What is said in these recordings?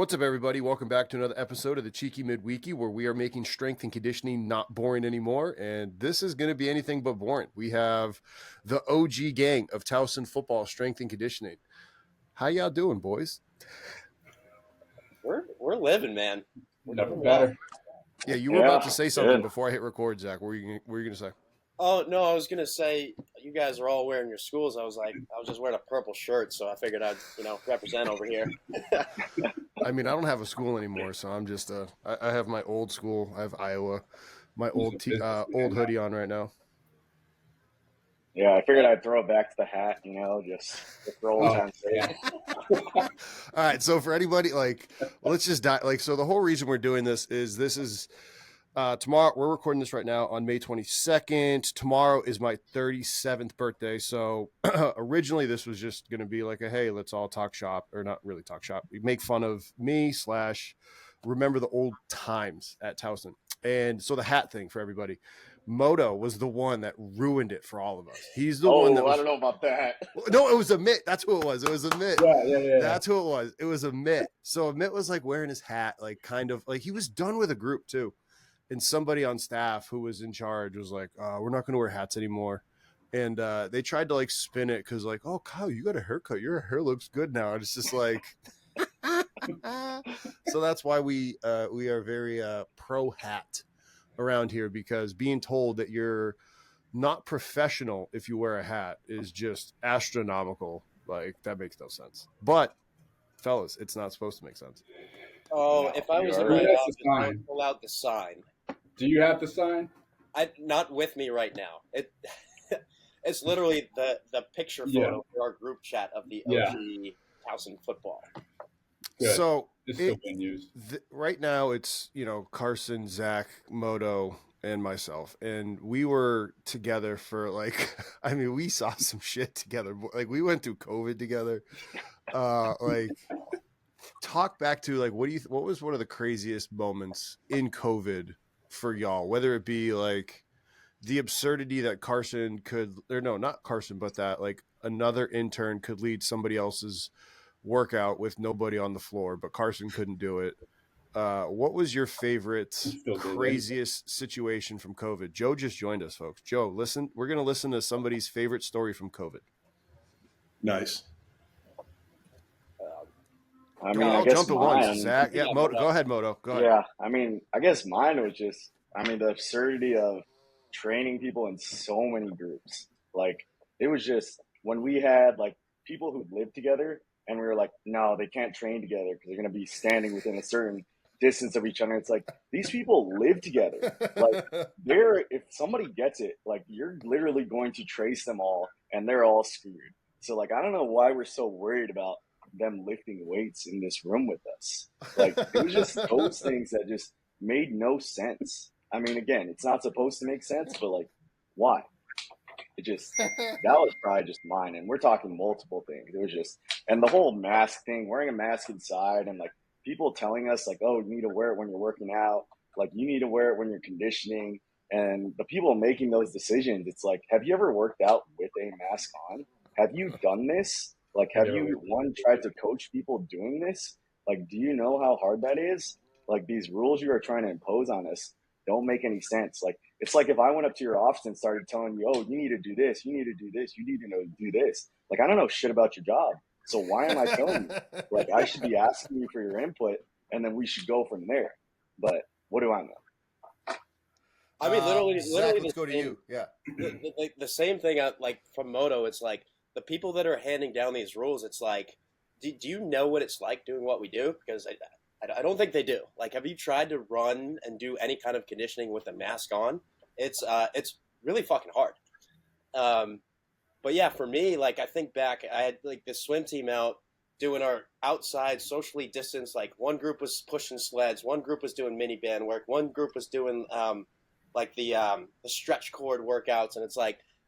What's up, everybody? Welcome back to another episode of the Cheeky Midweeky, where we are making strength and conditioning not boring anymore. And this is going to be anything but boring. We have the OG gang of Towson football strength and conditioning. How y'all doing, boys? We're living, man. We're never better. Yeah, you were about to say something before I hit record, Zach. What were you going to say? Oh no, I was gonna say you guys are all wearing your schools. I was just wearing a purple shirt, so I figured I'd represent over here. I mean, I don't have a school anymore, so I'm just I have my old school. I have Iowa, my old old hoodie on right now. Yeah, I figured I'd throw it back to the hat, just roll time. Yeah. All right, so for anybody, let's just die. So the whole reason we're doing this is tomorrow. We're recording this right now on May 22nd. Tomorrow is my 37th birthday. So originally this was just going to be like hey, let's all talk shop, or not really talk shop. We make fun of me / remember the old times at Towson. And so the hat thing for everybody. Moto was the one that ruined it for all of us. He's the one that was, I don't know about that. No, it was a mitt. That's who it was. It was a mitt. Yeah. That's who it was. It was a mitt. So a mitt was wearing his hat, kind of he was done with a group too. And somebody on staff who was in charge was like, we're not going to wear hats anymore. And they tried to spin it because oh, Kyle, you got a haircut. Your hair looks good now. And it's just so that's why we are very pro hat around here, because being told that you're not professional if you wear a hat is just astronomical. That makes no sense. But fellas, it's not supposed to make sense. Oh, if I was in my office, I would pull out the sign. Do you have the sign? Not with me right now. It's literally the picture photo for our group chat of the OG Towson football. Good. So it's still being used. Right now it's Carson, Zach, Moto, and myself, and we were together for we saw some shit together. We went through COVID together. Talk back to what was one of the craziest moments in COVID for y'all, whether it be the absurdity that Carson could, or no, not Carson, but that another intern could lead somebody else's workout with nobody on the floor, but Carson couldn't do it. What was your favorite, craziest situation from COVID? Joe just joined us, folks. Joe, listen, we're going to listen to somebody's favorite story from COVID. Nice. I mean, I'll I guess jump at once, Zach. Yeah, Moto, go ahead, Moto. Go ahead. Yeah, I mean, I guess mine was just, the absurdity of training people in so many groups. It was just when we had people who lived together, and we were like, no, they can't train together because they're going to be standing within a certain distance of each other. It's these people live together. If somebody gets it, you're literally going to trace them all, and they're all screwed. So I don't know why we're so worried about them lifting weights in this room with us. It was just those things that just made no sense. I mean, again, it's not supposed to make sense, but why? That was probably just mine. And we're talking multiple things. It was just, and the whole mask thing, wearing a mask inside, and people telling us oh, you need to wear it when you're working out. You need to wear it when you're conditioning. And the people making those decisions, it's have you ever worked out with a mask on? Have you done this? Have you tried to coach people doing this? Do you know how hard that is? These rules you are trying to impose on us don't make any sense. It's if I went up to your office and started telling you, oh, you need to do this, you need to do this, you need to do this. I don't know shit about your job. So why am I telling you? I should be asking you for your input, and then we should go from there. But what do I know? I mean, literally, Zach, let's go to you. Yeah. The same thing, from Moto, it's the people that are handing down these rules, it's do you know what it's like doing what we do? Because I don't think they do. Have you tried to run and do any kind of conditioning with a mask on? It's really fucking hard. But yeah, for me, I think back, I had the swim team out doing our outside socially distanced. One group was pushing sleds, one group was doing mini band work, one group was doing the stretch cord workouts, and it's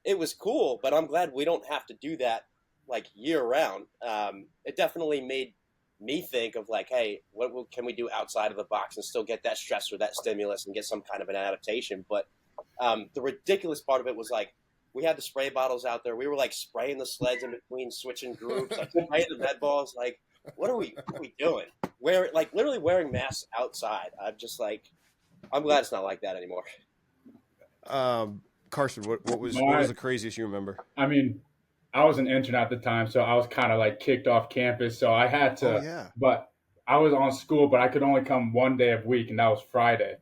it was cool, but I'm glad we don't have to do that year round. It definitely made me think of hey, what can we do outside of the box and still get that stress or that stimulus and get some kind of an adaptation? But the ridiculous part of it was we had the spray bottles out there. We were spraying the sleds in between switching groups, spraying the med balls. what are we doing? Literally wearing masks outside. I'm just like, I'm glad it's not like that anymore. Carson, what was the craziest you remember? I mean, I was an intern at the time, so I was kind of like kicked off campus. So I had to, Oh yeah. but I was on school, but I could only come one day a week, and that was Friday.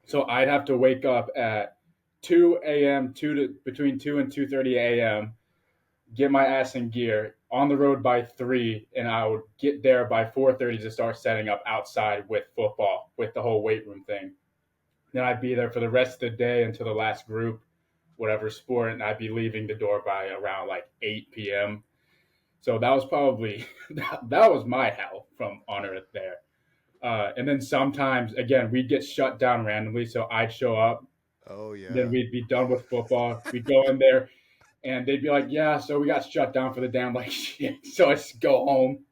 So I'd have to wake up at 2 a.m. between 2 and 2:30 a.m. Get my ass in gear on the road by 3, and I would get there by 4:30 to start setting up outside with football, with the whole weight room thing. Then I'd be there for the rest of the day until the last group, whatever sport, and I'd be leaving the door by around like 8 p.m. So that was probably that was my hell from on earth there. And then sometimes, again, we'd get shut down randomly. So I'd show up, Oh yeah. then we'd be done with football. We'd go in there, and they'd be like, "Yeah, so we got shut down for the damn like shit." So I just go home.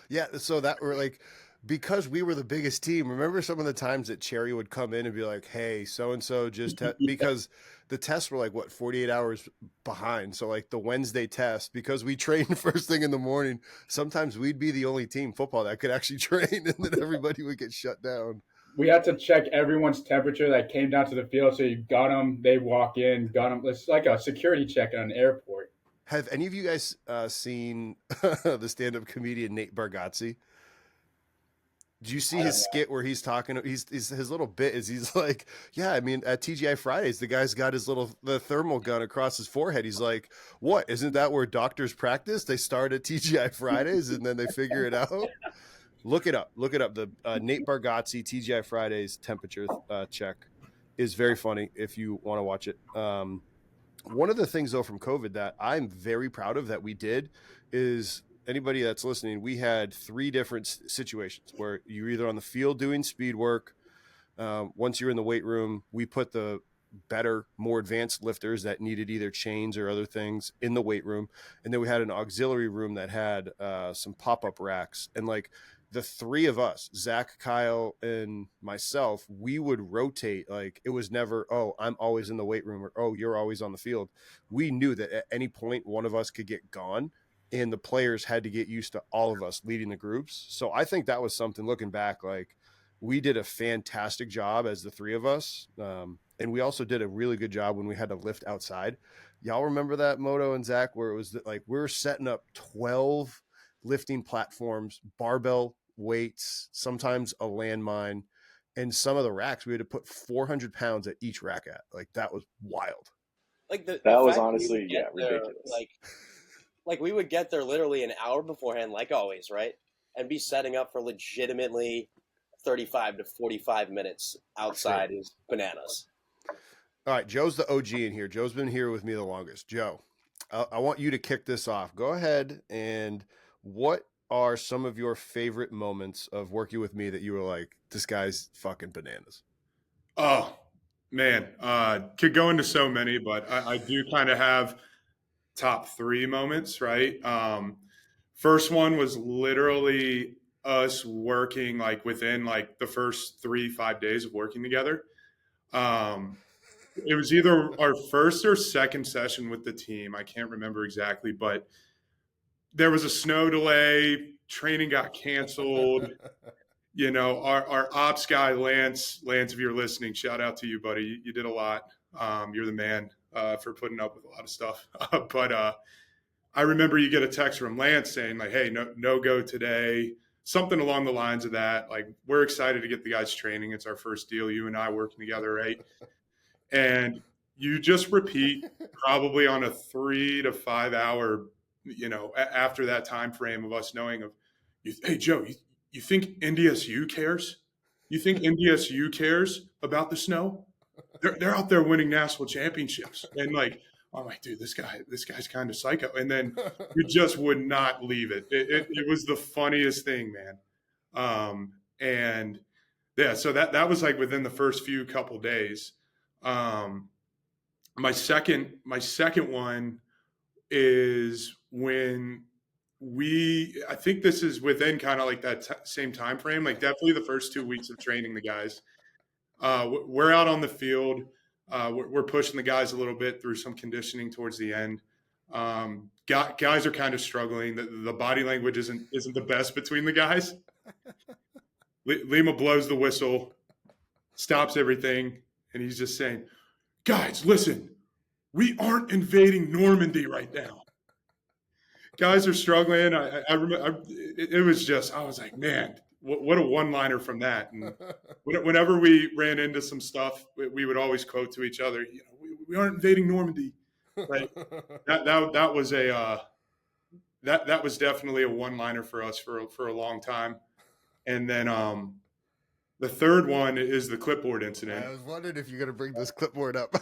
Yeah, so that were like because we were the biggest team. Remember some of the times that Cherry would come in and be like, "Hey, so and so just because the tests were like what 48 hours behind. So like the Wednesday test because we trained first thing in the morning. Sometimes we'd be the only team football that could actually train, and then everybody would get shut down. We had to check everyone's temperature that came down to the field. So you got them, they walk in, got them. It's like a security check at an airport. Have any of you guys seen the stand-up comedian Nate Bargatze? Did you see his skit where he's talking? His little bit is he's like, yeah, I mean, at TGI Fridays, the guy's got the thermal gun across his forehead. He's like, what? Isn't that where doctors practice? They start at TGI Fridays and then they figure it out. Look it up. Look it up. The Nate Bargatze TGI Fridays temperature check is very funny if you want to watch it. One of the things though from COVID that I'm very proud of that we did is anybody that's listening, we had 3 different situations where you're either on the field doing speed work. Once you're in the weight room, we put the better, more advanced lifters that needed either chains or other things in the weight room. And then we had an auxiliary room that had some pop-up racks. And like the 3 of us, Zach, Kyle, and myself, we would rotate. Like it was never, oh, I'm always in the weight room or, oh, you're always on the field. We knew that at any point one of us could get gone and the players had to get used to all of us leading the groups. So I think that was something looking back, like we did a fantastic job as the 3 of us. And we also did a really good job when we had to lift outside. Y'all remember that, Moto and Zach, where it was like we were setting up 12 lifting platforms, barbell weights, sometimes a landmine, and some of the racks we had to put 400 pounds at each rack at. Like that was wild. Like That the was fact honestly, we would get there, ridiculous. like we would get there literally an hour beforehand, like always, right? And be setting up for legitimately 35 to 45 minutes outside is bananas. All right, Joe's the OG in here. Joe's been here with me the longest. Joe, I want you to kick this off. Go ahead, and what are some of your favorite moments of working with me that you were like, this guy's fucking bananas? Oh, man. Could go into so many, but I do kind of have top 3 moments, right? First one was literally us working like within like the first 3-5 days of working together. It was either our first or second session with the team. I can't remember exactly, but there was a snow delay. Training got canceled. You know, our ops guy, Lance, if you're listening, shout out to you, buddy. You did a lot. You're the man for putting up with a lot of stuff. But I remember you get a text from Lance saying like, hey, no go today. Something along the lines of that. Like, we're excited to get the guys training. It's our first deal. You and I working together, right? And you just repeat probably on a 3 to 5 hour, you know, after that time frame of us knowing of, hey, Joe, you think NDSU cares? You think NDSU cares about the snow? They're out there winning national championships. And like, I'm like, dude, this guy's kind of psycho. And then we just would not leave it. It was the funniest thing, man. And yeah, so that was like within the first few couple days. My second one is when I think this is within kind of like that same time frame, like definitely the first 2 weeks of training the guys. We're out on the field. We're pushing the guys a little bit through some conditioning towards the end. Guys are kind of struggling. The body language isn't the best between the guys. Lima blows the whistle, stops everything, and he's just saying, "Guys, listen, we aren't invading Normandy right now." Guys are struggling. I remember it was just, I was like, man, what a one-liner from that. And whenever we ran into some stuff, we would always quote to each other, we aren't invading Normandy. Right? That was that was definitely a one-liner for us for a long time. And then the third one is the clipboard incident. I was wondering if you're going to bring this clipboard up.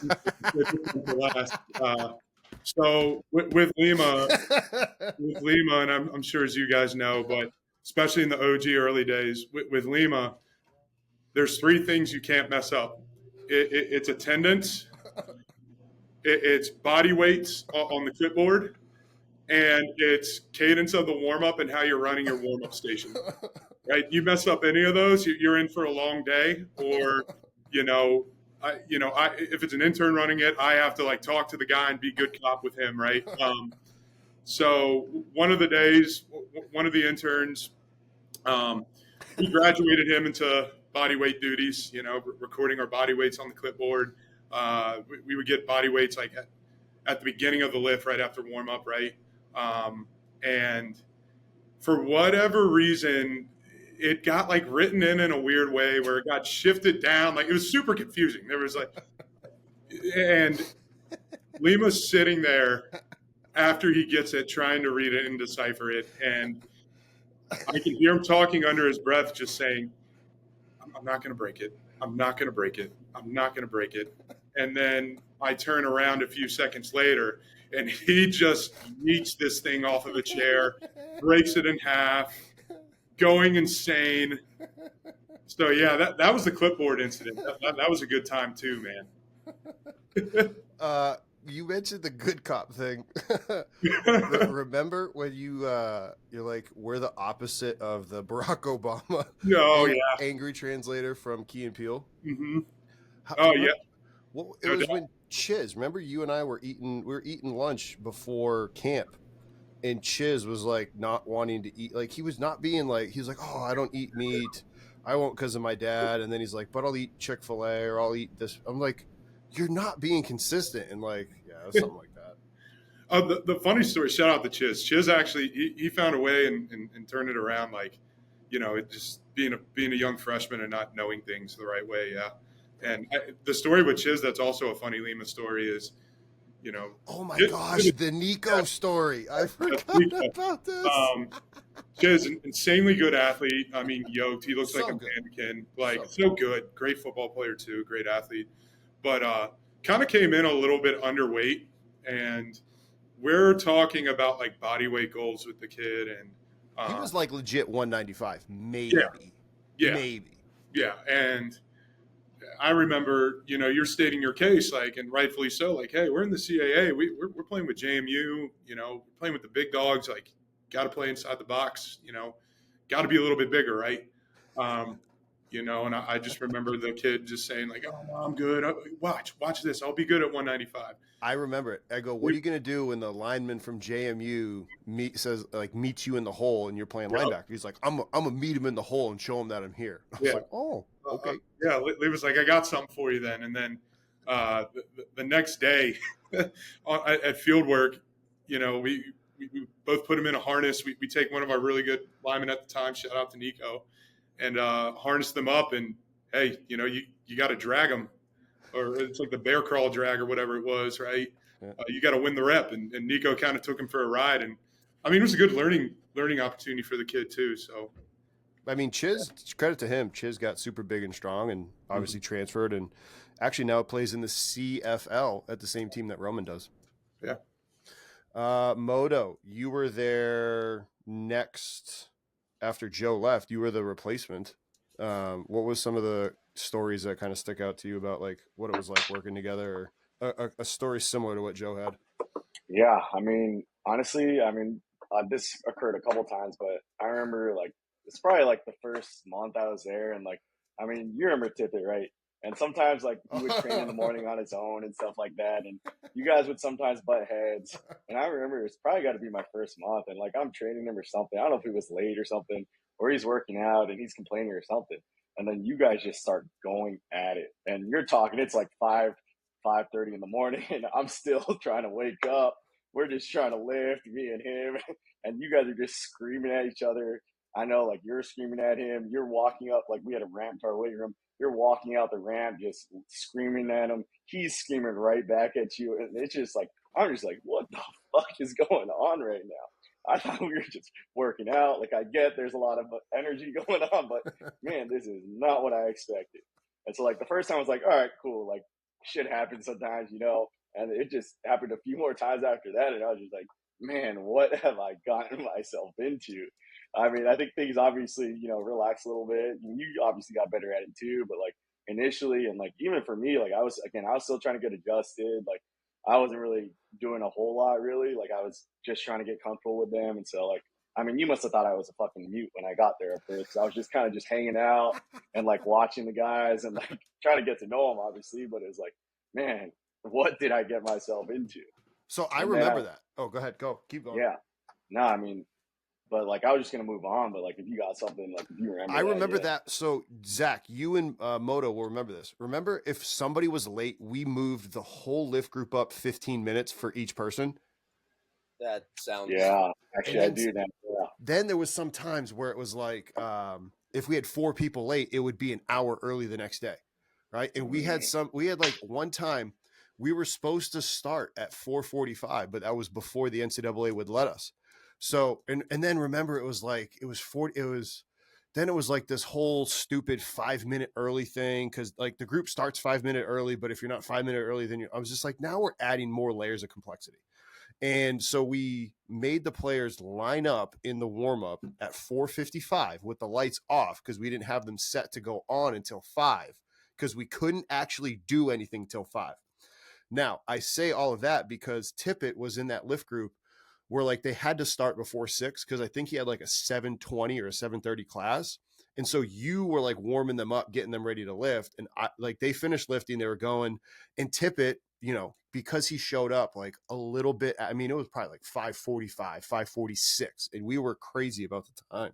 So with Lima, and I'm sure as you guys know, but especially in the OG early days, with Lima, there's three things you can't mess up. It's attendance, it's body weights on the clipboard, and it's cadence of the warm-up and how you're running your warm-up station. Right? You mess up any of those, you're in for a long day. Or, if it's an intern running it, I have to like talk to the guy and be good cop with him, right? So one of the days, one of the interns, we graduated him into body weight duties. Recording our body weights on the clipboard. We would get body weights like at the beginning of the lift, right after warm up, right? And for whatever reason, it got like written in a weird way where it got shifted down. Like it was super confusing. There was like, and Lima's sitting there after he gets it, trying to read it and decipher it. And I can hear him talking under his breath, just saying, I'm not going to break it. I'm not going to break it. I'm not going to break it. And then I turn around a few seconds later and he just yeets this thing off of a chair, breaks it in half, going insane. So yeah, that was the clipboard incident. That was a good time too, man. You mentioned the good cop thing. Remember when you're like, we're the opposite of the Barack Obama angry translator from Key and Peele? Mm-hmm. Yeah. Well, it was when Chiz, remember you and I were eating lunch before camp, and Chiz was like not wanting to eat. Like he was not being like, he was like, oh, I don't eat meat. I won't because of my dad. And then he's like, but I'll eat Chick-fil-A or I'll eat this. I'm like, you're not being consistent. And like, yeah, something like that. The funny story, shout out to Chiz. Chiz actually, he found a way and turned it around. Like, it just being a young freshman and not knowing things the right way. Yeah. And the story with Chiz, that's also a funny Lima story is, oh my gosh, the Nico story. I forgot about this. Chiz, an insanely good athlete. I mean, yoked. He looks like a mannequin. Like, so good. Great football player, too. Great athlete. But kind of came in a little bit underweight. And we're talking about, like, body weight goals with the kid. And he was, like, legit 195. Maybe. Yeah. Maybe. Yeah. And I remember, you're stating your case, like, and rightfully so, like, hey, we're in the CAA. We're playing with JMU, we're playing with the big dogs, like, got to play inside the box, got to be a little bit bigger, right? And I just remember the kid just saying, like, oh, no, I'm good. Watch this. I'll be good at 195. I remember it. I go, what are you going to do when the lineman from JMU meets you in the hole and you're playing linebacker? He's like, I'm gonna meet him in the hole and show him that I'm here. I was like, oh, okay. Lee was like, I got something for you then. And then the next day at field work, we both put him in a harness. We take one of our really good linemen at the time, shout out to Nico, and harness them up. And hey, you got to drag them, or it's like the bear crawl drag or whatever it was, right? Yeah. You got to win the rep. And Nico kind of took him for a ride. And I mean, it was a good learning opportunity for the kid too. So, I mean, Chiz, credit to him. Chiz got super big and strong and obviously transferred, and actually now plays in the CFL at the same team that Roman does. Yeah. Moto, you were there next after Joe left. You were the replacement. What was some of the stories that kind of stick out to you about like what it was like working together, or a story similar to what Joe had? Yeah, I mean, honestly, this occurred a couple times, but I remember like it's probably like the first month I was there, and like, I mean, you remember Tippett, right? And sometimes like he would train in the morning on his own and stuff like that. And you guys would sometimes butt heads. And I remember it's probably got to be my first month. And like I'm training him or something. I don't know if he was late or something, or he's working out and he's complaining or something. And then you guys just start going at it. And you're talking, it's like 5:30 in the morning. And I'm still trying to wake up. We're just trying to lift, me and him. And you guys are just screaming at each other. I know, like, you're screaming at him. You're walking up, like, we had a ramp to our weight room. You're walking out the ramp, just screaming at him. He's screaming right back at you. And it's just like, I'm just like, what the fuck is going on right now? I thought we were just working out. Like, I get there's a lot of energy going on, but man, this is not what I expected. And so, like, the first time I was like, all right, cool. Like, shit happens sometimes, you know? And it just happened a few more times after that. And I was just like, man, what have I gotten myself into? I mean, I think things obviously, you know, relax a little bit. You obviously got better at it too, but like initially, and like even for me, like I was still trying to get adjusted. Like I wasn't really doing a whole lot, really. Like I was just trying to get comfortable with them, and so like, I mean, you must have thought I was a fucking mute when I got there at first. I was just kind of just hanging out and like watching the guys and like trying to get to know them, obviously. But it was like, man, what did I get myself into? So I remember that. Oh, go ahead. Keep going. Yeah. No, I mean, but like I was just gonna move on. But like if you got something, like if you remember, I remember that. So Zach, you and Moto will remember this. Remember, if somebody was late, we moved the whole lift group up 15 minutes for each person. That sounds. Yeah, actually, I do that. Yeah. Then there was some times where it was like, if we had 4 people late, it would be an hour early the next day, right? And we had like one time we were supposed to start at 4:45, but that was before the NCAA would let us. So, and then remember, it was like, then it was like this whole stupid 5-minute early thing. Cause like the group starts 5-minute early, but if you're not 5-minute early, then I was just like, now we're adding more layers of complexity. And so we made the players line up in the warm up at 4:55 with the lights off, cause we didn't have them set to go on until 5, cause we couldn't actually do anything till 5. Now I say all of that because Tippett was in that lift group where like they had to start before 6 because I think he had like a 7:20 or a 7:30 class. And so you were like warming them up, getting them ready to lift. And like they finished lifting, they were going. And Tippett, you know, because he showed up like a little bit, I mean, it was probably like 5:45, 5:46. And we were crazy about the time.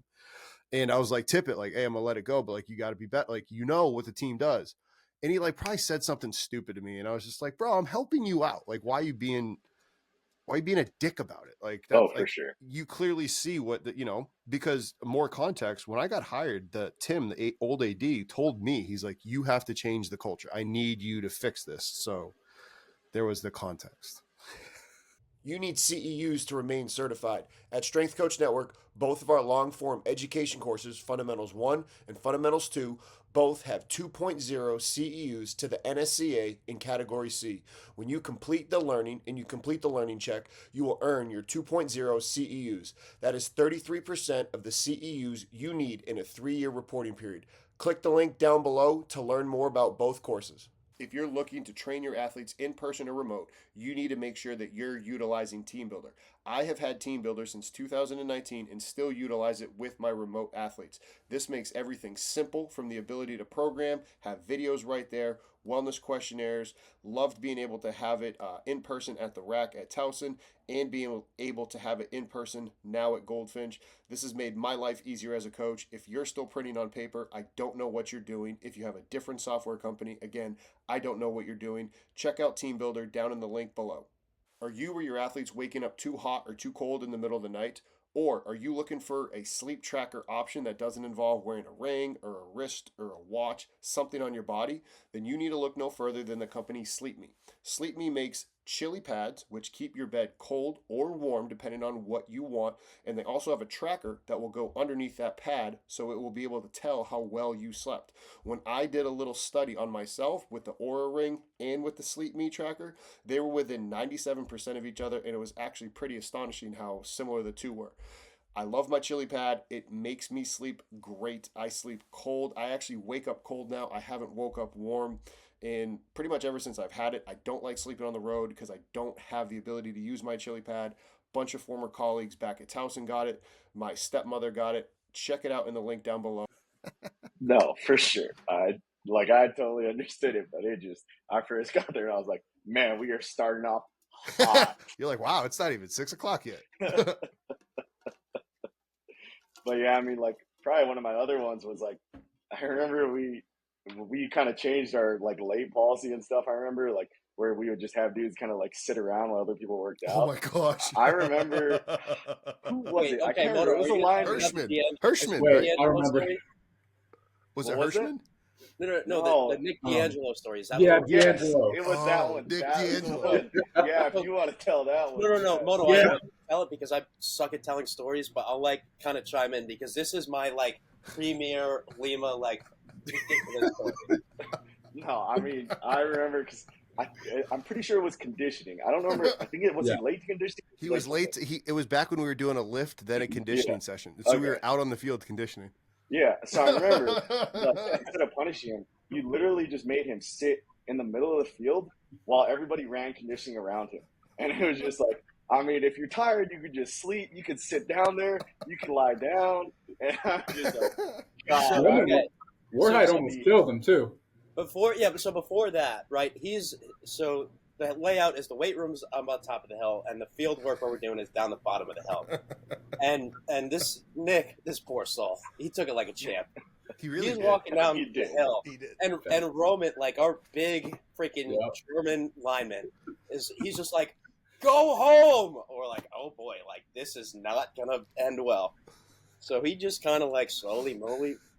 And I was like, Tippett, like, hey, I'm gonna let it go, but like you gotta be better, like, you know what the team does. And he like probably said something stupid to me. And I was just like, bro, I'm helping you out. Like, why are you being a dick about it? Like, that's, for sure. You clearly see what the, you know, because more context, when I got hired, the old AD told me, he's like, you have to change the culture. I need you to fix this. So there was the context. You need CEUs to remain certified. At Strength Coach Network, both of our long-form education courses, Fundamentals 1 and Fundamentals 2, both have 2.0 CEUs to the NSCA in Category C. When you complete the learning and you complete the learning check, you will earn your 2.0 CEUs. That is 33% of the CEUs you need in a 3-year reporting period. Click the link down below to learn more about both courses. If you're looking to train your athletes in person or remote, you need to make sure that you're utilizing TeamBuildr. I have had TeamBuildr since 2019 and still utilize it with my remote athletes. This makes everything simple, from the ability to program, have videos right there, wellness questionnaires. Loved being able to have it in person at the rack at Towson, and being able to have it in person now at Goldfinch. This has made my life easier as a coach. If you're still printing on paper, I don't know what you're doing. If you have a different software company, again, I don't know what you're doing. Check out TeamBuildr down in the link below. Are you or your athletes waking up too hot or too cold in the middle of the night? Or are you looking for a sleep tracker option that doesn't involve wearing a ring or a wrist or a watch, something on your body? Then you need to look no further than the company Sleepme. Sleepme makes Chilipads, which keep your bed cold or warm depending on what you want. And they also have a tracker that will go underneath that pad, so it will be able to tell how well you slept. When I did a little study on myself with the Oura Ring and with the Sleepme tracker, they were within 97% of each other, and it was actually pretty astonishing how similar the two were. I love my Chilipad. It makes me sleep great. I sleep cold. I actually wake up cold now. I haven't woke up warm. And pretty much ever since I've had it, I don't like sleeping on the road because I don't have the ability to use my Chilipad. Bunch of former colleagues back at Towson got it. My stepmother got it. Check it out in the link down below. No, for sure. Like I totally understood it, but I first got there and I was like, man, we are starting off hot. You're like, wow, it's not even 6 o'clock yet. But yeah, I mean, like probably one of my other ones was like, I remember we kind of changed our like late policy and stuff. I remember like where we would just have dudes kind of like sit around while other people worked out. Oh my gosh. I remember who was it? I can't remember. It was a line. Hirschman, Wait, right? I remember. Was What it was it? Hirschman? No, the Nick D'Angelo story. Is that Yeah, what Yes, D'Angelo. it was that Oh, one. Nick That was the D'Angelo. one. Yeah, if you want to tell that one. No, Moto. Yeah. I don't tell it because I suck at telling stories, but I'll like kind of chime in because this is my like premier Lima like ridiculous story. No, I mean, I remember because I'm pretty sure it was conditioning. I don't remember. I think it was Yeah. late to conditioning. He was late. It was back when we were doing a lift, then a conditioning session. So we were out on the field conditioning. Yeah, so I remember instead of punishing him, you literally just made him sit in the middle of the field while everybody ran conditioning around him. And it was just like, I mean, if you're tired, you could just sleep. You could sit down there. You could lie down. And I'm just like, God. Okay. Warhide So- almost killed him too. Before that, right? So the layout is the weight room's up on top of the hill, and the field work where we're doing is down the bottom of the hill. And this Nick, this poor soul, he took it like a champ. He really He's did. walking down He the did. hill, He did. and Roman, like our big freaking Yep. German lineman, he's just like, go home, or like, oh boy, like this is not gonna end well. So he just kind of like slowly,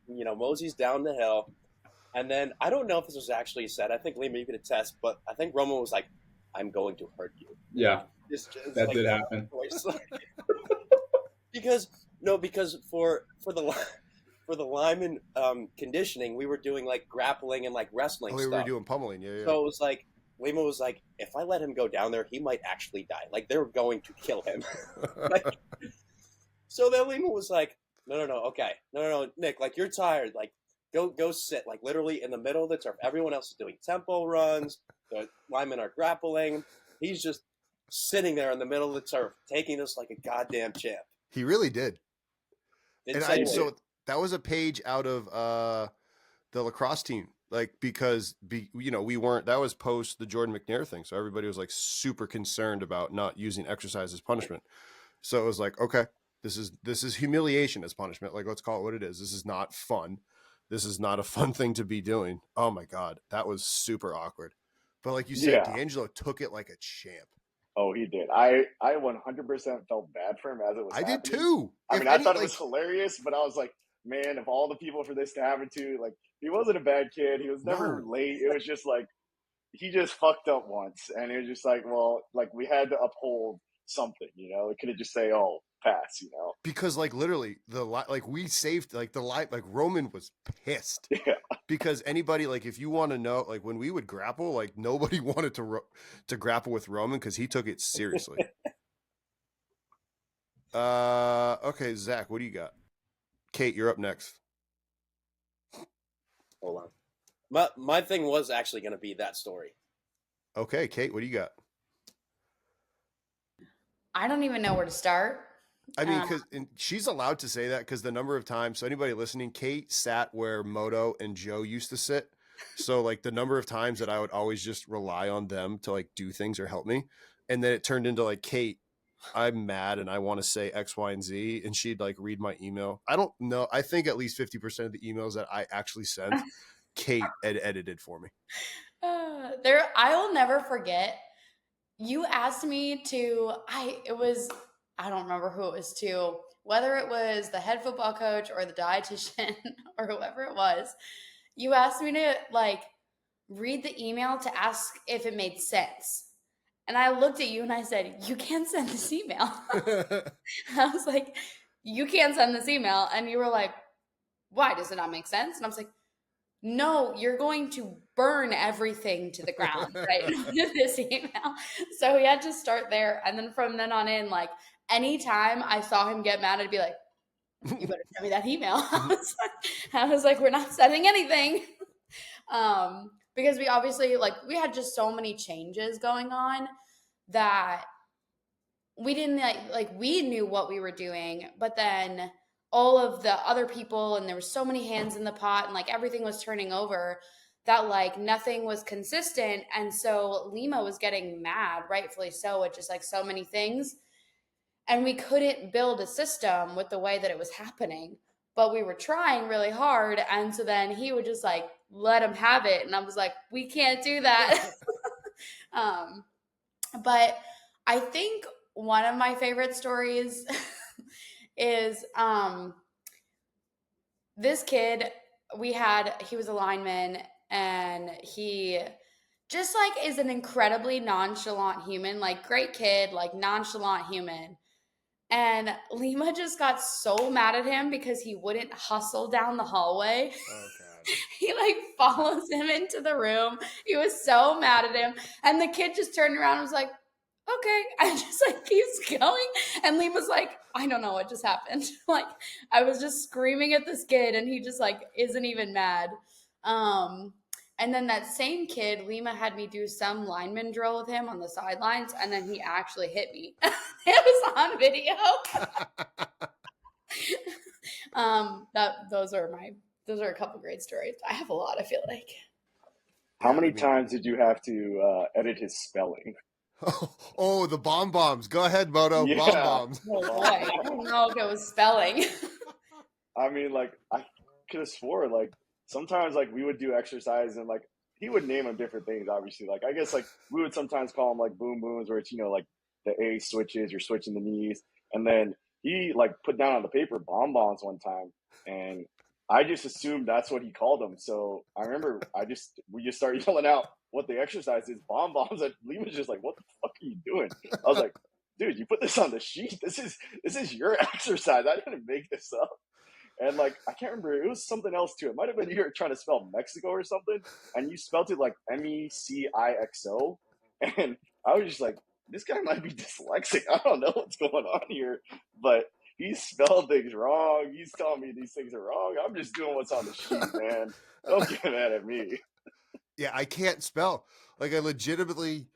moseys down the hill. And then, I don't know if this was actually said. I think, Lima, you could attest, but I think Roman was like, I'm going to hurt you. Yeah, It's that like did happen. voice. because for the lineman conditioning, we were doing like grappling and like wrestling Oh, we stuff. were doing pummeling. Yeah. So it was like, Lima was like, if I let him go down there, he might actually die. Like, they're going to kill him. Like, so then Lima was like, no, okay. No, Nick, like, you're tired. Like, go sit, like, literally in the middle of the turf. Everyone else is doing tempo runs. The linemen are grappling. He's just sitting there in the middle of the turf, taking this like a goddamn champ. He really did. Insane. So that was a page out of the lacrosse team, like because we weren't. That was post the Jordan McNair thing, so everybody was like super concerned about not using exercise as punishment. So it was like, okay, this is humiliation as punishment. Like, let's call it what it is. This is not fun. This is not a fun thing to be doing. Oh my God, that was super awkward. But like you said, Yeah. D'Angelo took it like a champ. Oh, he did. I 100% felt bad for him as it was I did happening. too. I If mean, I any, thought it like, was hilarious, but I was like, man, of all the people for this to happen to, like, he wasn't a bad kid. He was never No. late. It was just like, he just fucked up once. And it was just like, well, like, we had to uphold something, It could have just say, oh, pass, because like literally we saved like the light. Like Roman was pissed. Yeah. Because anybody, like, if you want to know, like when we would grapple, like nobody wanted to grapple with Roman because he took it seriously. Okay, Zach, what do you got? Kate, you're up next. Hold on. My thing was actually going to be that story. Okay, Kate, what do you got? I don't even know where to start. I mean, because she's allowed to say that because the number of times. So anybody listening, Kate sat where Moto and Joe used to sit. So like the number of times that I would always just rely on them to like do things or help me, and then it turned into like, Kate, I'm mad and I want to say X, Y, and Z, and she'd like read my email. I don't know. I think at least 50% of the emails that I actually sent, Kate had edited for me. I will never forget. You asked me to. I don't remember who it was to. Whether it was the head football coach or the dietitian or whoever it was, you asked me to like read the email to ask if it made sense. And I looked at you and I said, "You can't send this email." I was like, "You can't send this email," and you were like, "Why does it not make sense?" And I was like, no, you're going to burn everything to the ground, right? With this email. So we had to start there. And then from then on in, like, anytime I saw him get mad, I'd be like, you better send me that email. I was like, we're not sending anything. Because we obviously, like, we had just so many changes going on that we didn't, like we knew what we were doing, but then all of the other people, and there were so many hands in the pot, and like everything was turning over, that like nothing was consistent. And so Lima was getting mad, rightfully so, at just like so many things. And we couldn't build a system with the way that it was happening, but we were trying really hard. And so then he would just like let him have it. And I was like, we can't do that. But I think one of my favorite stories is this kid. He was a lineman, and he just like is an incredibly nonchalant human, like great kid, like nonchalant human. And Lima just got so mad at him because he wouldn't hustle down the hallway. Oh God. He like follows him into the room. He was so mad at him. And the kid just turned around and was like, okay. And just like keeps going. And Lima's like, I don't know what just happened. Like I was just screaming at this kid, and he just like isn't even mad. And then that same kid, Lima had me do some lineman drill with him on the sidelines, and then he actually hit me. It was on video. Those are a couple great stories. I have a lot, I feel like. How many times did you have to edit his spelling? Oh, the bombs. Go ahead, Moto. Yeah. Bombs. Oh boy, I don't know if it was spelling. I mean, like, I could have swore, like, sometimes, like, we would do exercise and, like, he would name them different things, obviously. Like, I guess, like, we would sometimes call them, like, boom booms, where it's, you know, like, the A switches, you're switching the knees. And then he, like, put down on the paper bombs one time. And I just assumed that's what he called them. So I remember we just started yelling out what the exercise is, bombs. And Lee was just like, what the fuck are you doing? I was like, dude, you put this on the sheet. This is your exercise. I didn't make this up. And like, I can't remember, it was something else too. It might have been you were trying to spell Mexico or something, and you spelled it like Mexixo. And I was just like, this guy might be dyslexic. I don't know what's going on here, but he spelled things wrong. He's telling me these things are wrong. I'm just doing what's on the sheet, man. Don't get mad at me. Yeah, I can't spell. Like I legitimately,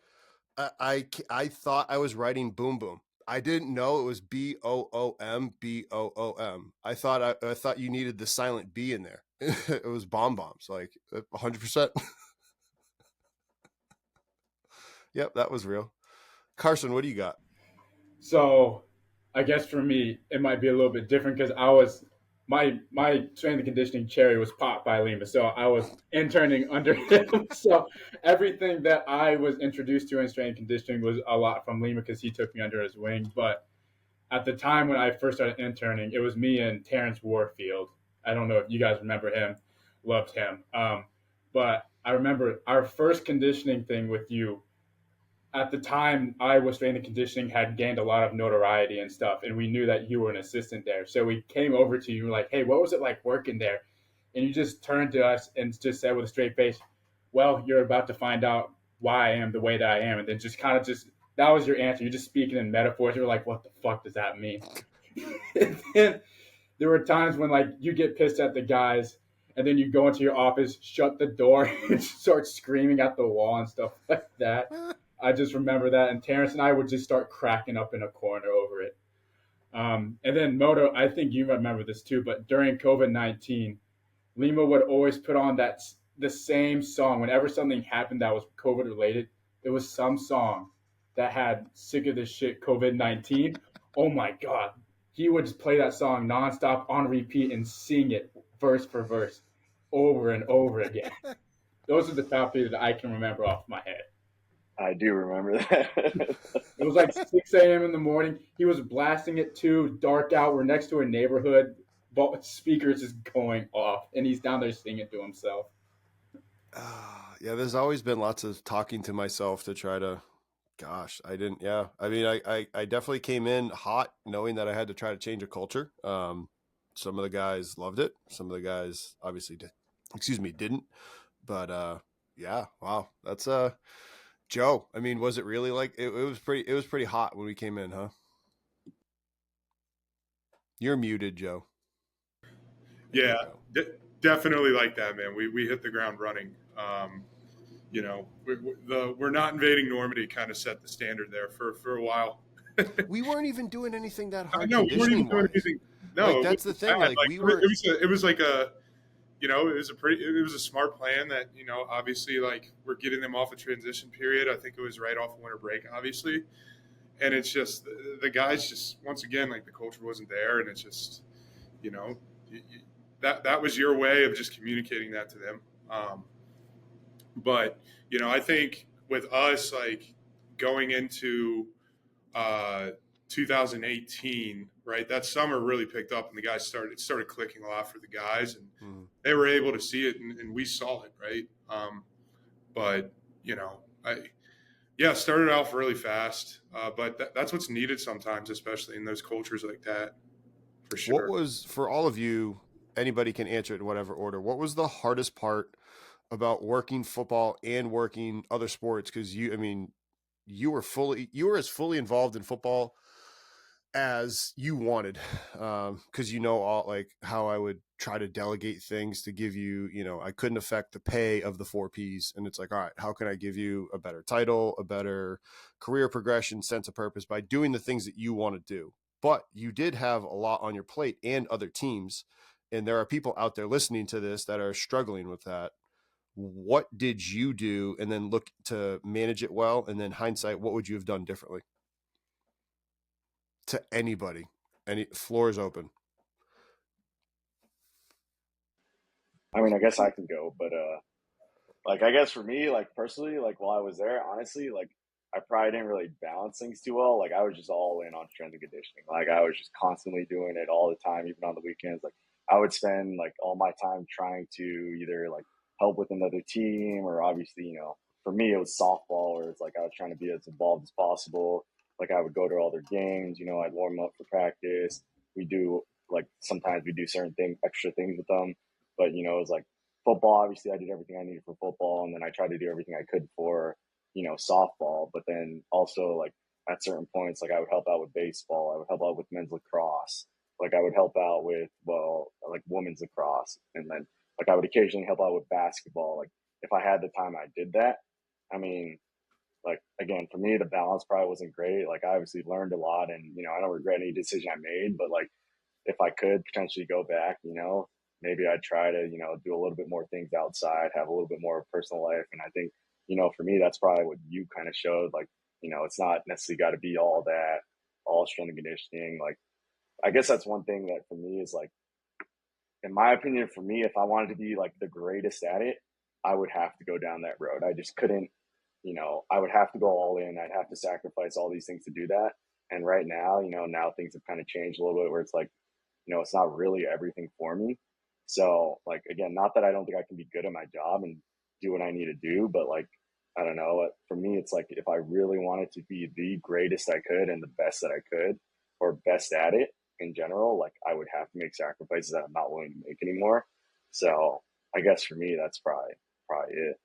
I thought I was writing boom boom. I didn't know it was BOOM. I thought you needed the silent B in there. It was bombs, like 100%. Yep, that was real. Carson, what do you got? So I guess for me, it might be a little bit different because my strength and conditioning cherry was popped by Lima, so I was interning under him. So everything that I was introduced to in strength and conditioning was a lot from Lima because he took me under his wing. But at the time when I first started interning, it was me and Terrence Warfield. I don't know if you guys remember him. Loved him. But I remember our first conditioning thing with you. At the time, I was strength and conditioning had gained a lot of notoriety and stuff, and we knew that you were an assistant there. So we came over to you like, hey, what was it like working there? And you just turned to us and just said with a straight face, well, you're about to find out why I am the way that I am. And then just kind of that was your answer. You're just speaking in metaphors. You were like, what the fuck does that mean? And then there were times when like you get pissed at the guys, and then you go into your office, shut the door, and start screaming at the wall and stuff like that. I just remember that, and Terrence and I would just start cracking up in a corner over it. And then Moto, I think you remember this too, but during COVID-19, Lima would always put on the same song. Whenever something happened that was COVID related, it was some song that had sick of this shit COVID-19. Oh my God. He would just play that song nonstop on repeat and sing it verse for verse over and over again. Those are the top three that I can remember off my head. I do remember that. It was like 6 a.m. in the morning. He was blasting it too, dark out. We're next to a neighborhood. Speakers just going off, and he's down there singing to himself. Yeah, there's always been lots of talking to myself to try to, gosh, I didn't, yeah. I mean, I definitely came in hot knowing that I had to try to change a culture. Some of the guys loved it. Some of the guys obviously didn't. But yeah, wow. That's Joe, I mean, was it really like it was pretty hot when we came in, huh? You're muted, Joe. Yeah, definitely like that, man. We hit the ground running. You know, we're not invading Normandy kind of set the standard there for a while. We weren't even doing anything that hard. I know we weren't even doing anything No, Like it that's the wasn't thing. bad. Like Like we were. it was like a, it was a smart plan that, obviously, like, we're getting them off a transition period. I think it was right off winter break, obviously. And it's just the guys just, once again, like, the culture wasn't there, and it's just, you know, that was your way of just communicating that to them. But I think with us, like, going into uh, 2018, right? That summer really picked up, and the guys started clicking a lot for the guys, and Mhm. they were able to see it, and we saw it, right? But started off really fast, but that's what's needed sometimes, especially in those cultures like that, for What sure. was for all of you? Anybody can answer it in whatever order. What was the hardest part about working football and working other sports? Because you were as fully involved in football as you wanted, because all like how I would try to delegate things to give you, I couldn't affect the pay of the 4Ps, and it's like, all right, how can I give you a better title, a better career progression, sense of purpose by doing the things that you want to do? But you did have a lot on your plate and other teams, and there are people out there listening to this that are struggling with that. What did you do, and then look to manage it well, and then hindsight, what would you have done differently? To anybody, any floor is open. I mean, I guess I can go, but like I guess for me, like personally, like while I was there, honestly, like I probably didn't really balance things too well. Like I was just all in on strength and conditioning. Like I was just constantly doing it all the time, even on the weekends. Like I would spend like all my time trying to either like help with another team, or obviously, for me it was softball, or it's like I was trying to be as involved as possible. Like I would go to all their games, I'd warm up for practice. We do like sometimes we do certain things, extra things with them, but it was like football, obviously I did everything I needed for football, and then I tried to do everything I could for, softball. But then also like at certain points, like I would help out with baseball, I would help out with men's lacrosse, like I would help out with, like women's lacrosse, and then like I would occasionally help out with basketball. Like if I had the time, I did that. I mean, like again, for me, the balance probably wasn't great. Like I obviously learned a lot, and I don't regret any decision I made. But like if I could potentially go back, maybe I'd try to, do a little bit more things outside, have a little bit more personal life. And I think, for me, that's probably what you kind of showed. Like, it's not necessarily got to be all that, all strength and conditioning. Like, I guess that's one thing that for me is like, in my opinion, for me, if I wanted to be like the greatest at it, I would have to go down that road. I just couldn't, I would have to go all in. I'd have to sacrifice all these things to do that. And right now, now things have kind of changed a little bit where it's like, it's not really everything for me. So, like, again, not that I don't think I can be good at my job and do what I need to do, but like, I don't know. For me, it's like if I really wanted to be the greatest I could and the best that I could, or best at it in general, like, I would have to make sacrifices that I'm not willing to make anymore. So, I guess for me, that's probably it.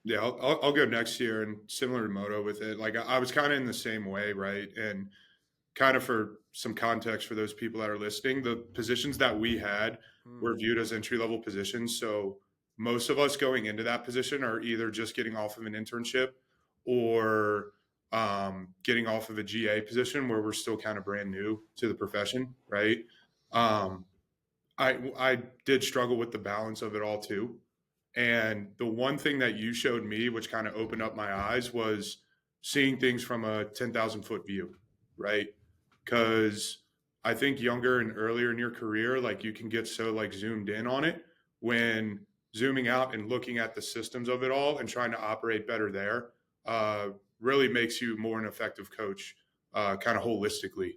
Yeah, I'll go next year, and similar to Moto with it. Like I was kind of in the same way, right? And kind of for some context for those people that are listening, the positions that we had were viewed as entry level positions. So most of us going into that position are either just getting off of an internship or getting off of a GA position where we're still kind of brand new to the profession, right? Um, I did struggle with the balance of it all too. And the one thing that you showed me, which kind of opened up my eyes, was seeing things from a 10,000-foot view, right? Because I think younger and earlier in your career, like you can get so like zoomed in on it, when zooming out and looking at the systems of it all and trying to operate better there really makes you more an effective coach, kind of holistically.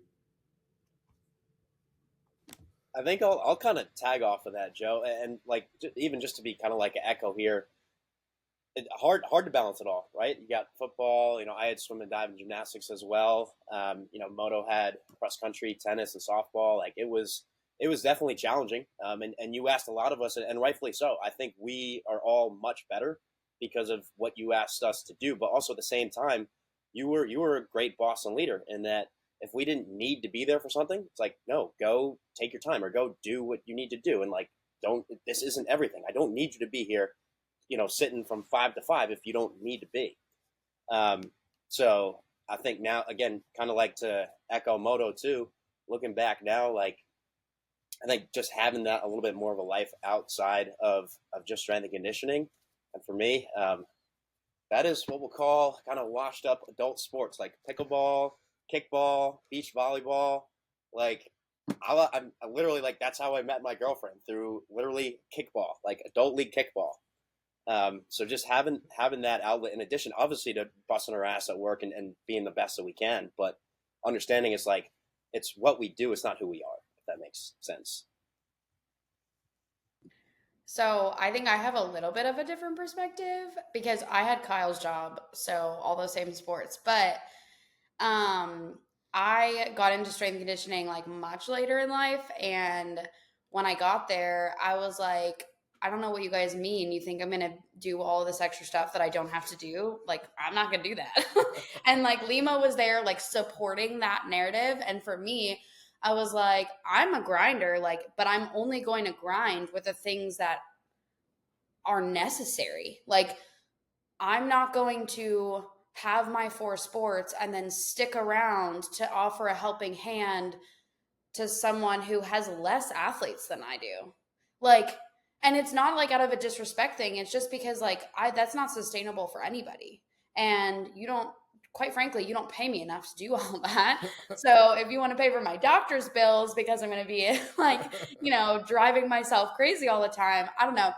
I think I'll kind of tag off of that, Joe, and like even just to be kind of like an echo here, hard to balance it all, right? You got football, I had swim and dive and gymnastics as well. Moto had cross country, tennis, and softball. Like it was definitely challenging. And you asked a lot of us, and rightfully so. I think we are all much better because of what you asked us to do. But also at the same time, you were a great boss and leader in that if we didn't need to be there for something, it's like, no, go take your time or go do what you need to do. And like, this isn't everything. I don't need you to be here, sitting from 5 to 5 if you don't need to be. So I think now, again, kind of like to echo Moto too, looking back now, like I think just having that a little bit more of a life outside of just strength and conditioning, and for me, that is what we'll call kind of washed up adult sports like pickleball, kickball, beach volleyball. Like I'm literally like that's how I met my girlfriend, through literally kickball, like adult league kickball. So just having that outlet, in addition, obviously, to busting our ass at work and being the best that we can, but understanding it's like it's what we do, it's not who we are, if that makes sense. So I think I have a little bit of a different perspective because I had Kyle's job, so all those same sports. But I got into strength and conditioning like much later in life, and when I got there, I was like, I don't know what you guys mean. You think I'm gonna do all this extra stuff that I don't have to do? Like, I'm not gonna do that. And like Lima was there, like supporting that narrative, and for me, I was like, I'm a grinder, like, but I'm only going to grind with the things that are necessary. Like, I'm not going to have my 4 sports and then stick around to offer a helping hand to someone who has less athletes than I do. Like, and it's not like out of a disrespect thing. It's just because like that's not sustainable for anybody. And you don't, quite frankly, you don't pay me enough to do all that. So if you want to pay for my doctor's bills because I'm going to be like, driving myself crazy all the time, I don't know.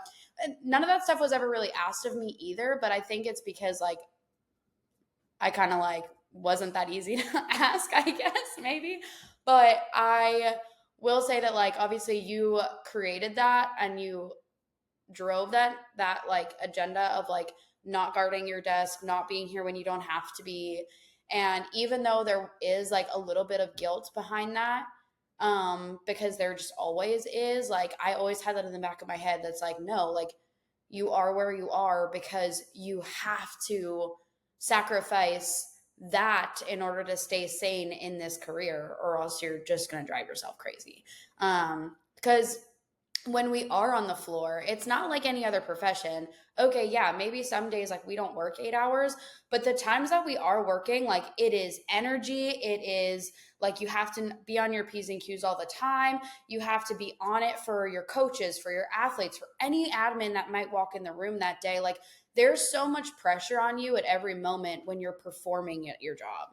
None of that stuff was ever really asked of me either, but I think it's because like I kind of like wasn't that easy to ask, I guess, maybe. But I will say that like obviously you created that and you drove that like agenda of like not guarding your desk, not being here when you don't have to be. And even though there is like a little bit of guilt behind that, because there just always is, like I always had that in the back of my head that's like, no, like you are where you are because you have to sacrifice that in order to stay sane in this career, or else you're just going to drive yourself crazy. Because when we are on the floor, it's not like any other profession. Okay, yeah, maybe some days like we don't work 8 hours, but the times that we are working, like it is energy. It is like you have to be on your P's and Q's all the time. You have to be on it for your coaches, for your athletes, for any admin that might walk in the room that day. Like there's so much pressure on you at every moment when you're performing at your job.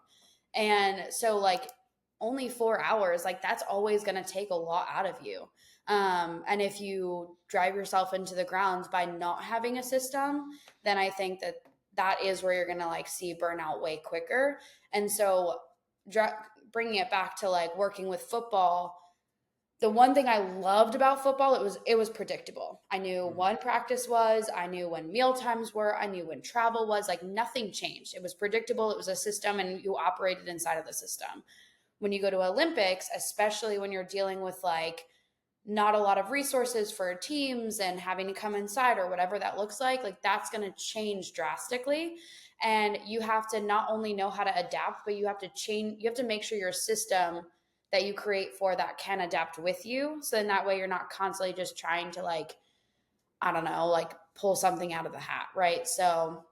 And so like only 4 hours, like that's always going to take a lot out of you. And if you drive yourself into the ground by not having a system, then I think that is where you're going to like see burnout way quicker. And so bringing it back to like working with football, the one thing I loved about football, it was predictable. I knew when practice was, I knew when meal times were, I knew when travel was, like nothing changed. It was predictable. It was a system and you operated inside of the system. When you go to Olympics, especially when you're dealing with like not a lot of resources for teams and having to come inside or whatever that looks like that's going to change drastically. And you have to not only know how to adapt, but you have to make sure your system that you create for that can adapt with you. So then that way you're not constantly just trying to like, I don't know, like pull something out of the hat. Right. So,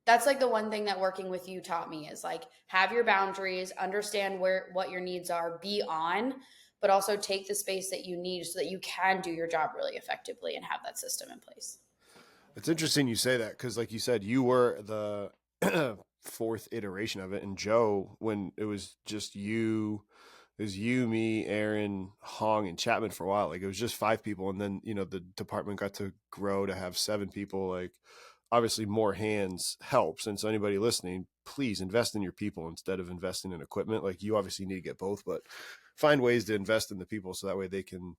that's like the one thing that working with you taught me is like have your boundaries, understand what your needs are, be on, but also take the space that you need so that you can do your job really effectively and have that system in place. It's interesting you say that because, like you said, you were the 4th iteration of it, and Joe, when it was just you, it was you, me, Aaron, Hong, and Chapman for a while. Like it was just 5 people, and then the department got to grow to have 7 people. Like obviously, more hands helps, and so anybody listening, please invest in your people instead of investing in equipment. Like you obviously need to get both, but find ways to invest in the people so that way they can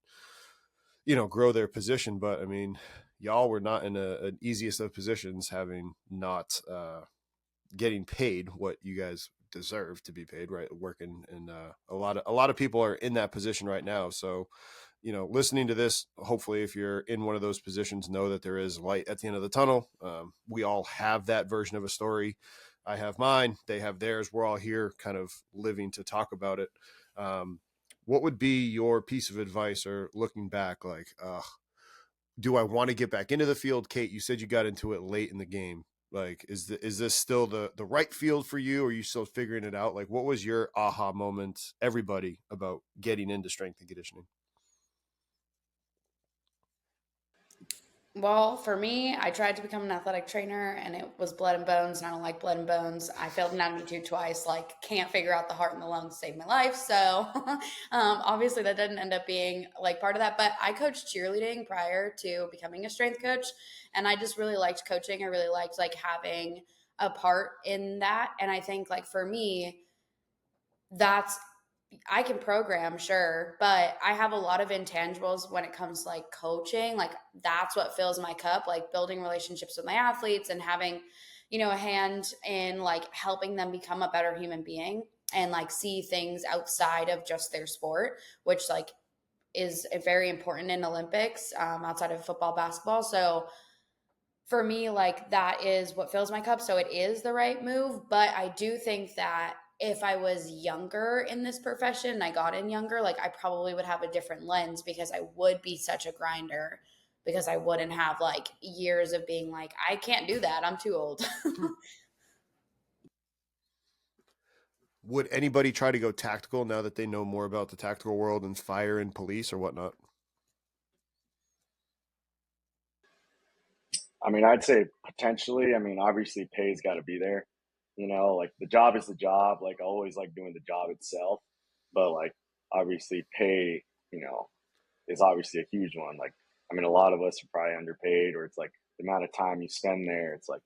grow their position. But I mean, y'all were not in an easiest of positions, having not getting paid what you guys deserve to be paid, right? Working, and a lot of people are in that position right now. So listening to this, hopefully if you're in one of those positions, know that there is light at the end of the tunnel. We all have that version of a story. I have mine, they have theirs. We're all here kind of living to talk about it. What would be your piece of advice, or looking back, like, do I want to get back into the field? Kate, you said you got into it late in the game. Like, is this still the right field for you? Or are you still figuring it out? Like, what was your aha moment, everybody, about getting into strength and conditioning? Well, for me, I tried to become an athletic trainer and it was blood and bones, and I don't like blood and bones. I failed anatomy 2 twice, like, can't figure out the heart and the lungs to save my life. So, obviously, that didn't end up being like part of that. But I coached cheerleading prior to becoming a strength coach, and I just really liked coaching. I really liked like having a part in that. And I think, like, for me, that's I can program, sure, but I have a lot of intangibles when it comes to like coaching. Like, that's what fills my cup, like building relationships with my athletes and having, a hand in like helping them become a better human being and like see things outside of just their sport, which like is very important in Olympics, outside of football, basketball. So for me, like, that is what fills my cup. So it is the right move. But I do think that if I was younger in this profession and I got in younger, like, I probably would have a different lens because I would be such a grinder, because I wouldn't have like years of being like, I can't do that, I'm too old. Would anybody try to go tactical now that they know more about the tactical world and fire and police or whatnot? I mean, I'd say potentially. I mean, obviously, pay's got to be there. Like the job is the job. Like I always like doing the job itself, but like obviously, pay. Is obviously a huge one. Like, I mean, a lot of us are probably underpaid, or it's like the amount of time you spend there. It's like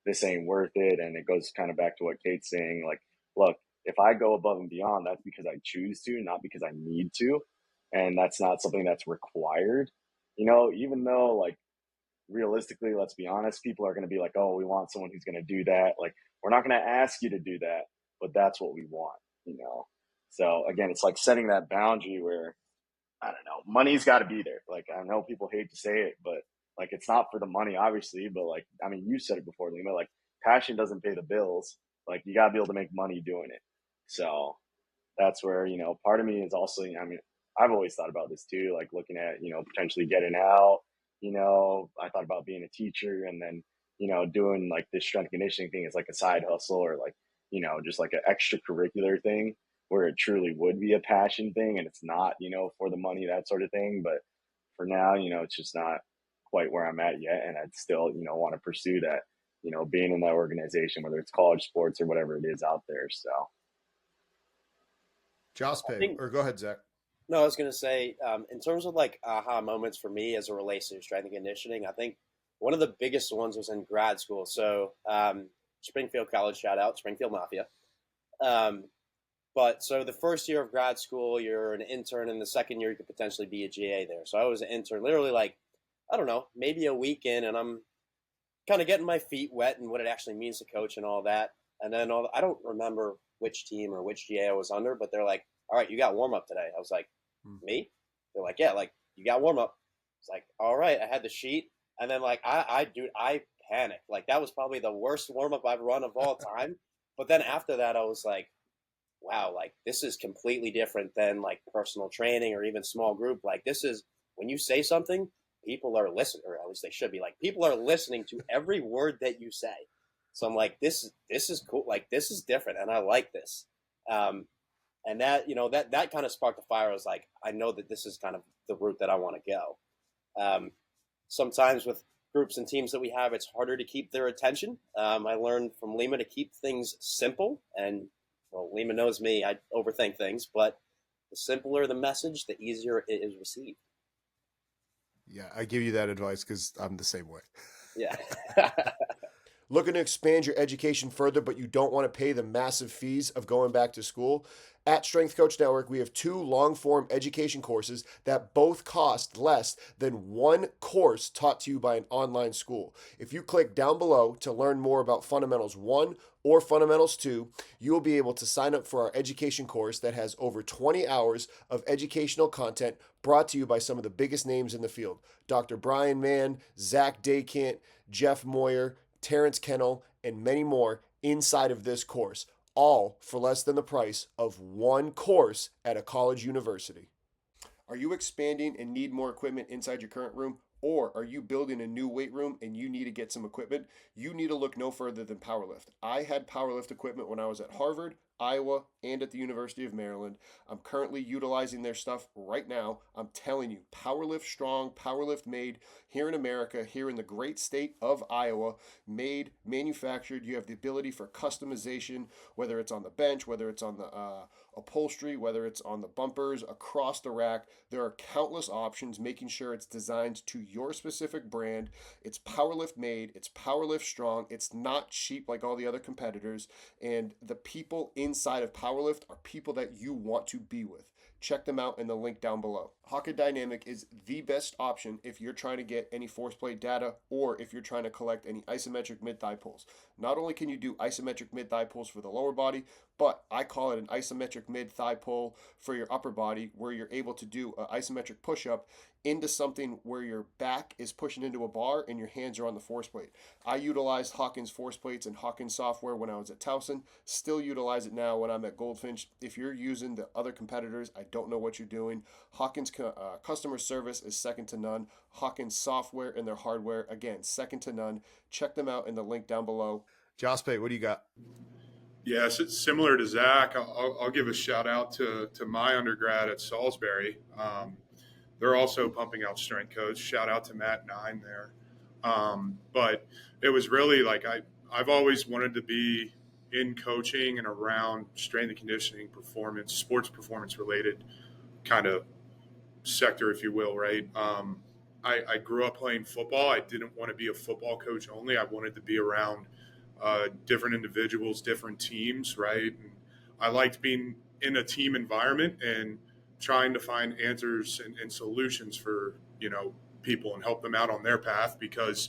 this ain't worth it, and it goes kind of back to what Kate's saying. Like, look, if I go above and beyond, that's because I choose to, not because I need to, and that's not something that's required. Even though like realistically, let's be honest, people are going to be like, oh, we want someone who's going to do that. Like, we're not going to ask you to do that, but that's what we want. So again, it's like setting that boundary where, I don't know, money's got to be there. Like, I know people hate to say it, but like, it's not for the money, obviously. But like, I mean, you said it before, Lima, like, passion doesn't pay the bills. Like, you got to be able to make money doing it. So that's where, part of me is also, I mean, I've always thought about this too, like looking at, potentially getting out. I thought about being a teacher and then, doing like this strength and conditioning thing as like a side hustle, or like, just like an extracurricular thing where it truly would be a passion thing and it's not, for the money, that sort of thing. But for now, it's just not quite where I'm at yet. And I'd still, want to pursue that, being in that organization, whether it's college sports or whatever it is out there. So. Joss I pay, think, or go ahead, Zach. no, I was going to say, in terms of like aha moments for me as it relates to strength and conditioning, I think one of the biggest ones was in grad school. So, Springfield College, shout out, Springfield Mafia. Um, but so the first year of grad school, you're an intern, and the second year you could potentially be a GA there. So I was an intern, literally like, I don't know, maybe a week in, and I'm kind of getting my feet wet and what it actually means to coach and all that. And then I don't remember which team or which GA I was under, but they're like, all right, you got warm up today. I was like, me? They're like, yeah, like you got warm up. It's like, all right, I had the sheet. And then like, I panicked. Like that was probably the worst warm up I've run of all time. But then after that, I was like, wow, like this is completely different than like personal training or even small group. Like this is when you say something, people are listening, or at least they should be. Like people are listening to every word that you say. So I'm like, this is cool. Like this is different, and I like this. And that that kind of sparked the fire. I was like, I know that this is kind of the route that I want to go. Sometimes with groups and teams that we have, it's harder to keep their attention. I learned from Lima to keep things simple, and well, Lima knows me. I overthink things, but the simpler the message, the easier it is received. Yeah, I give you that advice because I'm the same way. Yeah. Looking to expand your education further, but you don't want to pay the massive fees of going back to school? At Strength Coach Network, we have 2 long-form education courses that both cost less than one course taught to you by an online school. If you click down below to learn more about Fundamentals 1 or Fundamentals 2, you will be able to sign up for our education course that has over 20 hours of educational content brought to you by some of the biggest names in the field. Dr. Brian Mann, Zach Daycant, Jeff Moyer, Terrence Kennel, and many more inside of this course, all for less than the price of one course at a college university. Are you expanding and need more equipment inside your current room? Or are you building a new weight room and you need to get some equipment? You need to look no further than Powerlift. I had Powerlift equipment when I was at Harvard, Iowa, and at the University of Maryland. I'm currently utilizing their stuff right now. I'm telling you, Powerlift strong, Powerlift made here in America, here in the great state of Iowa, made, manufactured. You have the ability for customization, whether it's on the bench, whether it's on the upholstery, whether it's on the bumpers, across the rack. There are countless options, making sure it's designed to your specific brand. It's Powerlift made, it's Powerlift strong, it's not cheap like all the other competitors, and the people inside of Powerlift are people that you want to be with. Check them out in the link down below. Hawkin Dynamic is the best option if you're trying to get any force plate data or if you're trying to collect any isometric mid-thigh pulls. Not only can you do isometric mid-thigh pulls for the lower body, but I call it an isometric mid-thigh pull for your upper body, where you're able to do an isometric push-up into something where your back is pushing into a bar and your hands are on the force plate. I utilized Hawkins force plates and Hawkins software when I was at Towson. Still utilize it now when I'm at Goldfinch. If you're using the other competitors, I don't know what you're doing. Hawkins customer service is second to none. Hawkins software and their hardware, again, second to none. Check them out in the link down below. Jospe, what do you got? Yes, it's similar to Zach. I'll give a shout out to my undergrad at Salisbury. They're also pumping out strength coach. Shout out to Matt Nine there. But it was really like I've always wanted to be in coaching and around strength and conditioning, performance, sports performance related kind of sector, if you will, right? I grew up playing football. I didn't want to be a football coach only. I wanted to be around different individuals, different teams, right? And I liked being in a team environment and trying to find answers and solutions for, people and help them out on their path, because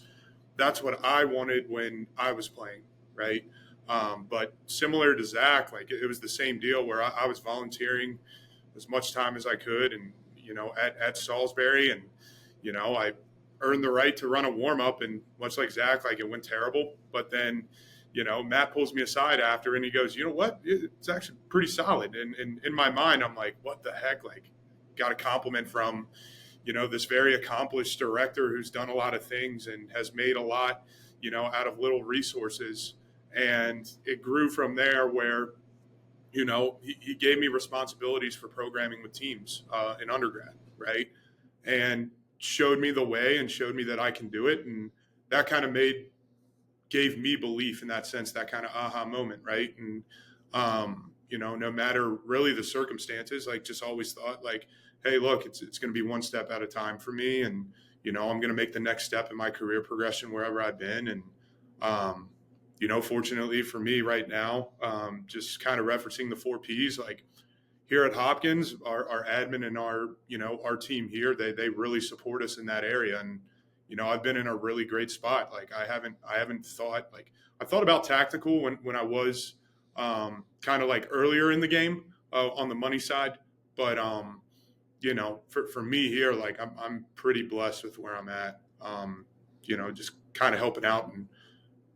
that's what I wanted when I was playing, right? But similar to Zach, like it was the same deal where I was volunteering as much time as I could, and at Salisbury, and I earned the right to run a warm up, and much like Zach, like it went terrible, but then Matt pulls me aside after and he goes, you know what, it's actually pretty solid. And in my mind, I'm like, what the heck? Like, got a compliment from, this very accomplished director who's done a lot of things and has made a lot, out of little resources. And it grew from there where, he gave me responsibilities for programming with teams in undergrad, right? And showed me the way and showed me that I can do it. And that kind of gave me belief in that sense, that kind of aha moment, right? And, no matter really the circumstances, like just always thought like, hey, look, it's going to be one step at a time for me. And, I'm going to make the next step in my career progression wherever I've been. And, fortunately for me right now, just kind of referencing the 4Ps, like here at Hopkins, our admin and our team here, they really support us in that area. And, I've been in a really great spot. Like I haven't thought, like I thought about tactical when I was kind of like earlier in the game on the money side. But, for me here, like I'm pretty blessed with where I'm at, just kind of helping out in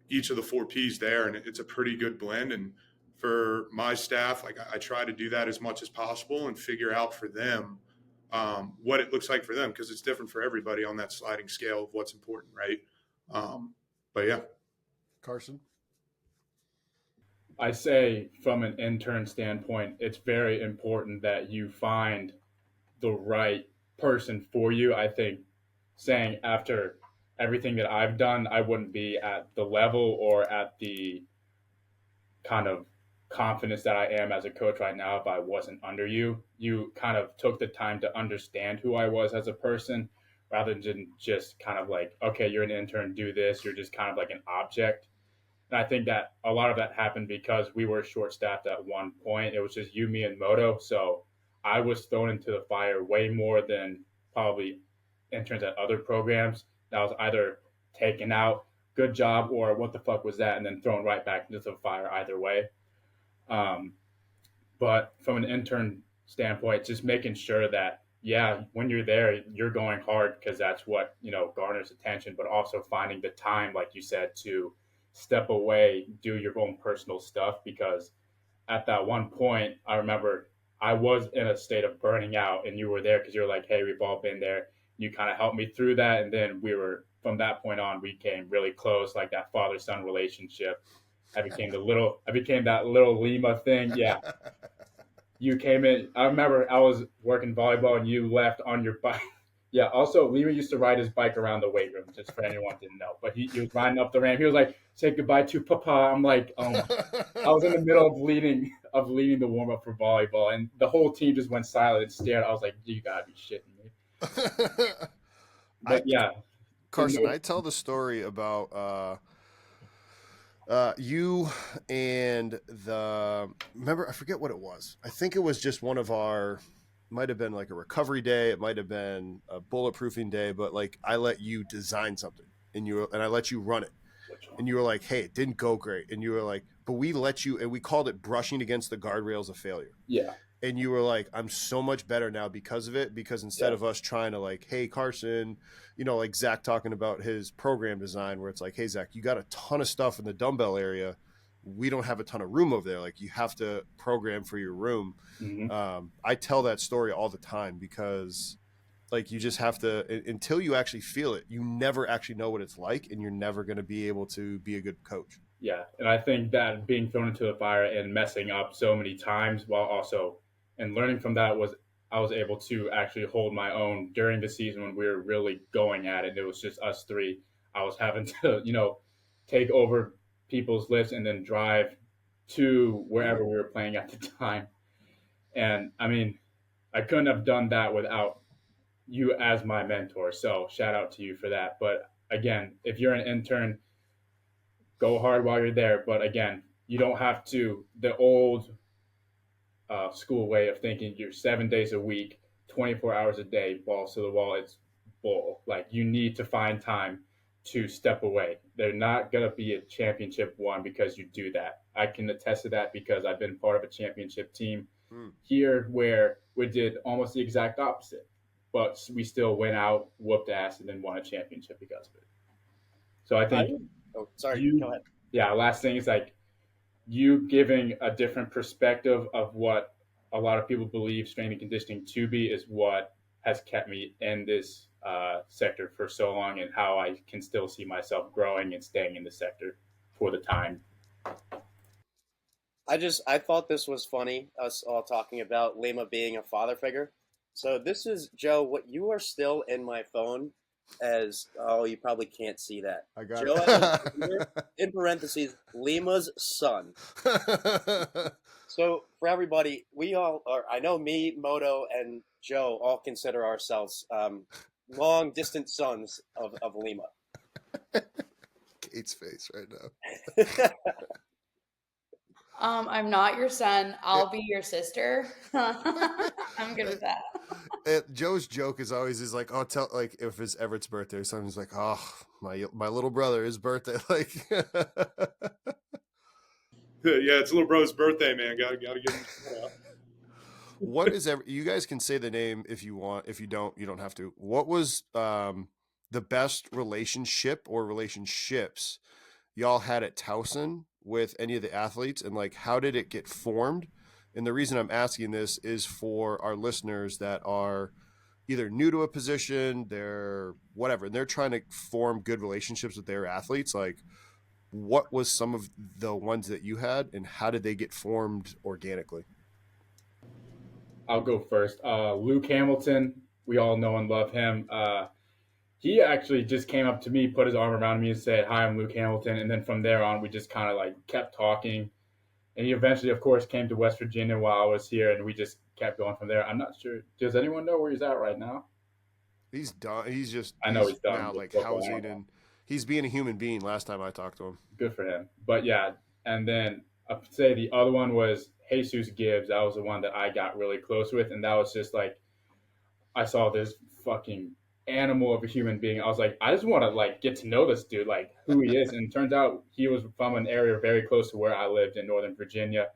each of the 4Ps there. And it's a pretty good blend. And for my staff, like I try to do that as much as possible and figure out for them what it looks like for them, because it's different for everybody on that sliding scale of what's important, right? But yeah. Carson? I say from an intern standpoint, it's very important that you find the right person for you. I think saying after everything that I've done, I wouldn't be at the level or at the kind of confidence that I am as a coach right now if I wasn't under you. You kind of took the time to understand who I was as a person rather than just kind of like, okay, you're an intern, do this. You're just kind of like an object. And I think that a lot of that happened because we were short staffed at one point. It was just you, me, and Moto. So I was thrown into the fire way more than probably interns at other programs. That was either taken out, good job, or what the fuck was that, and then thrown right back into the fire either way. But from an intern standpoint, just making sure that, yeah, when you're there, you're going hard because that's what, garners attention, but also finding the time, like you said, to step away, do your own personal stuff. Because at that one point, I remember I was in a state of burning out and you were there because you're like, hey, we've all been there. you kind of helped me through that. And then from that point on, we came really close, like that father-son relationship. I became that little Lima thing. Yeah. You came in. I remember I was working volleyball and you left on your bike. Yeah. Also, Lima used to ride his bike around the weight room, just for anyone who didn't know. But he was riding up the ramp. He was like, "Say goodbye to Papa." I'm like, oh my. I was in the middle of leading the warm up for volleyball, and the whole team just went silent and stared. I was like, "You gotta be shitting me." But yeah, Carson, I tell the story about you and remember, I forget what it was. I think it was just one of our, might have been like a recovery day. It might have been a bulletproofing day, but like I let you design something and I let you run it. And you were like, "Hey, it didn't go great." And you were like, "But we let you," and we called it brushing against the guardrails of failure. Yeah. And you were like, "I'm so much better now because of it." Because instead of us trying to like, "Hey, Carson," like Zach talking about his program design where it's like, "Hey, Zach, you got a ton of stuff in the dumbbell area. We don't have a ton of room over there. Like you have to program for your room." Mm-hmm. I tell that story all the time because like you just have to, until you actually feel it, you never actually know what it's like, and you're never going to be able to be a good coach. Yeah, and I think that being thrown into the fire and messing up so many times while also and learning from that was I was able to actually hold my own during the season when we were really going at it. It was just us three. I was having to, take over people's lists and then drive to wherever we were playing at the time. And I mean, I couldn't have done that without you as my mentor. So shout out to you for that. But again, if you're an intern, go hard while you're there. But again, you don't have to. The old school way of thinking, you're 7 days a week, 24 hours a day, balls to the wall. It's bull. Like you need to find time to step away. They're not gonna be a championship one because you do that. I can attest to that because I've been part of a championship team here where we did almost the exact opposite, but we still went out, whooped ass, and then won a championship because of it. So I think Oh, sorry. Go ahead. yeah, last thing is like you giving a different perspective of what a lot of people believe strength and conditioning to be is what has kept me in this sector for so long, and how I can still see myself growing and staying in the sector for the time. I thought this was funny, us all talking about Lima being a father figure. So this is Joe. What you are still in my phone as you probably can't see that. I got Joe it. has in parentheses Lima's son. So for everybody, we all are. I know me, Moto, and Joe all consider ourselves long distance sons of Lima. Kate's face right now. I'm not your son. I'll be your sister. I'm good with that. Joe's joke is always like, "Oh, tell like if it's Everett's birthday or something." He's like, "Oh, my little brother, his birthday." Like, Yeah, it's little bro's birthday, man. Gotta give him a shout out. what is you guys can say the name if you want. If you don't, you don't have to. What was the best relationship or relationships y'all had at Towson with any of the athletes, and like how did it get formed? And the reason I'm asking this is for our listeners that are either new to a position, they're whatever, and they're trying to form good relationships with their athletes. Like, what was some of the ones that you had, and how did they get formed organically? I'll go first. Luke Hamilton, we all know and love him. He actually just came up to me, put his arm around me, and said, "Hi, I'm Luke Hamilton." And then from there on, we just kind of like kept talking. And he eventually, of course, came to West Virginia while I was here, and we just kept going from there. I'm not sure. Does anyone know where he's at right now? He's done. He's just. I know he's done. Now, like housing, and he's being a human being. Last time I talked to him. Good for him. But yeah, and then I'd say the other one was Jesus Gibbs. That was the one that I got really close with, and that was just like I saw this fucking animal of a human being. I was like, I just want to like get to know this dude, like who he is. And it turns out he was from an area very close to where I lived in Northern Virginia.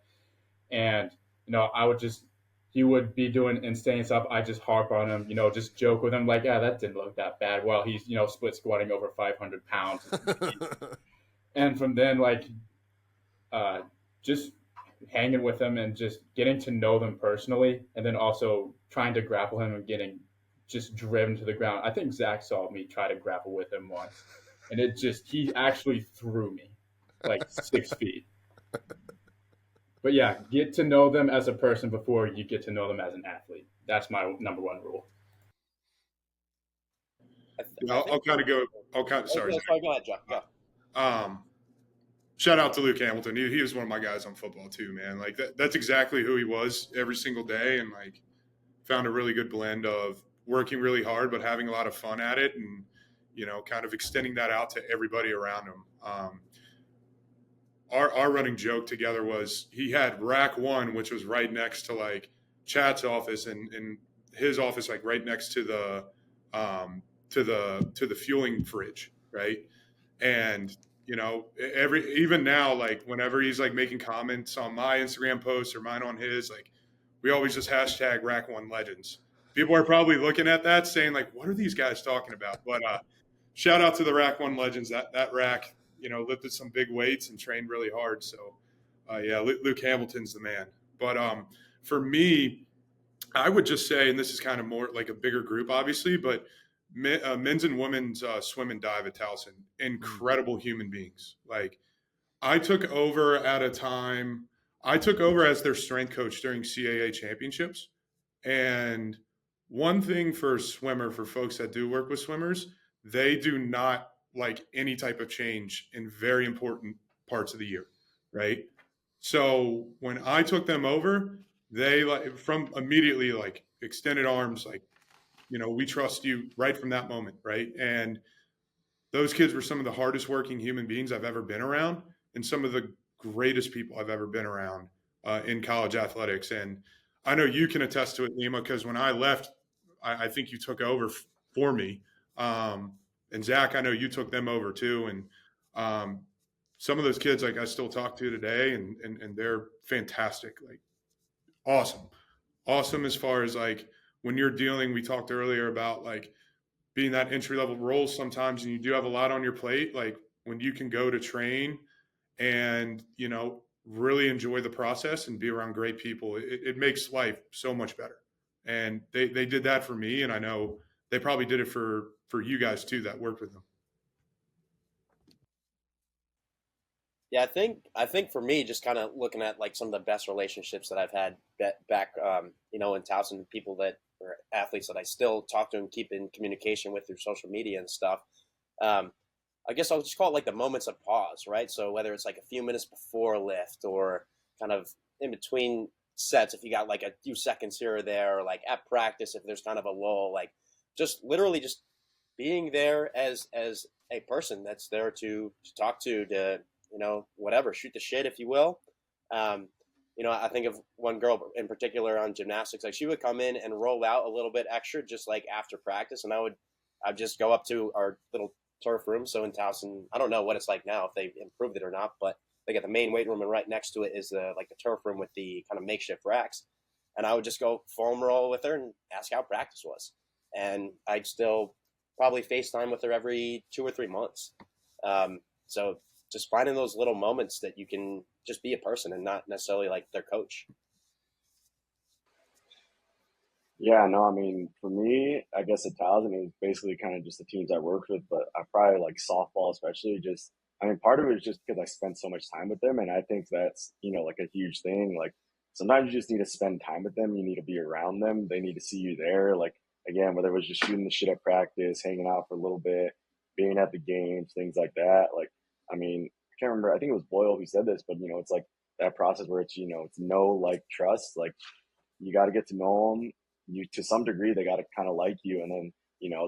And, I would just, he would be doing insane stuff. I just harp on him, just joke with him like, yeah, that didn't look that bad. While he's, split squatting over 500 pounds. And from then, like, just hanging with him and just getting to know them personally. And then also trying to grapple him and getting just driven to the ground. I think Zach saw me try to grapple with him once, and he actually threw me like 6 feet. But yeah, get to know them as a person before you get to know them as an athlete. That's my number one rule. I'll kind of go. Sorry. Go ahead, John. Go. Shout out to Luke Hamilton. He was one of my guys on football too, man. Like that's exactly who he was every single day, and like found a really good blend of working really hard but having a lot of fun at it, and kind of extending that out to everybody around him. Our running joke together was he had rack 1, which was right next to like Chat's office, and his office like right next to the fueling fridge, right? And even now, like whenever he's like making comments on my Instagram posts or mine on his, like we always just hashtag rack 1 legends. People are probably looking at that saying like, what are these guys talking about? But shout out to the rack 1 legends. That rack, lifted some big weights and trained really hard. So yeah, Luke Hamilton's the man. But for me, I would just say, and this is kind of more like a bigger group, obviously, but men's and women's swim and dive at Towson, incredible human beings. Like I took over as their strength coach during CAA championships. And one thing for folks that do work with swimmers, they do not like any type of change in very important parts of the year, right? So when I took them over, they from immediately like extended arms, like, we trust you right from that moment, right? And those kids were some of the hardest working human beings I've ever been around, and some of the greatest people I've ever been around in college athletics. And I know you can attest to it, Lima, because when I left, I think you took over for me. And Zach, I know you took them over too. And some of those kids, like I still talk to today, and they're fantastic, like awesome as far as like when you're dealing. We talked earlier about like being that entry level role sometimes, and you do have a lot on your plate. Like when you can go to train and really enjoy the process and be around great people, it makes life so much better. And they did that for me, and I know they probably did it for you guys too that worked with them. Yeah, I think for me, just kind of looking at like some of the best relationships that I've had back, in Towson, people that are athletes that I still talk to and keep in communication with through social media and stuff. I guess I'll just call it like the moments of pause, right? So whether it's like a few minutes before a lift or kind of in between sets, if you got like a few seconds here or there, or like at practice, if there's kind of a lull, like just literally just being there as a person that's there to talk to whatever, shoot the shit, if you will. I think of one girl in particular on gymnastics, like she would come in and roll out a little bit extra, just like after practice. And I'd just go up to our little turf room. So in Towson, I don't know what it's like now, if they've improved it or not, but they got the main weight room, and right next to it is the turf room with the kind of makeshift racks. And I would just go foam roll with her and ask how practice was. And I'd still probably FaceTime with her every 2 or 3 months. So just finding those little moments that you can just be a person and not necessarily like their coach. Yeah, no, I mean, for me, I guess at Towson is basically kind of just the teams I worked with, but I probably like softball, especially part of it is just because I spent so much time with them. And I think that's, like a huge thing. Like sometimes you just need to spend time with them. You need to be around them. They need to see you there. Like, again, whether it was just shooting the shit at practice, hanging out for a little bit, being at the games, things like that. Like, I mean, I can't remember. I think it was Boyle who said this, but it's like that process where it's it's like trust. Like you got to get to know them. You to some degree they got to kind of like you, and then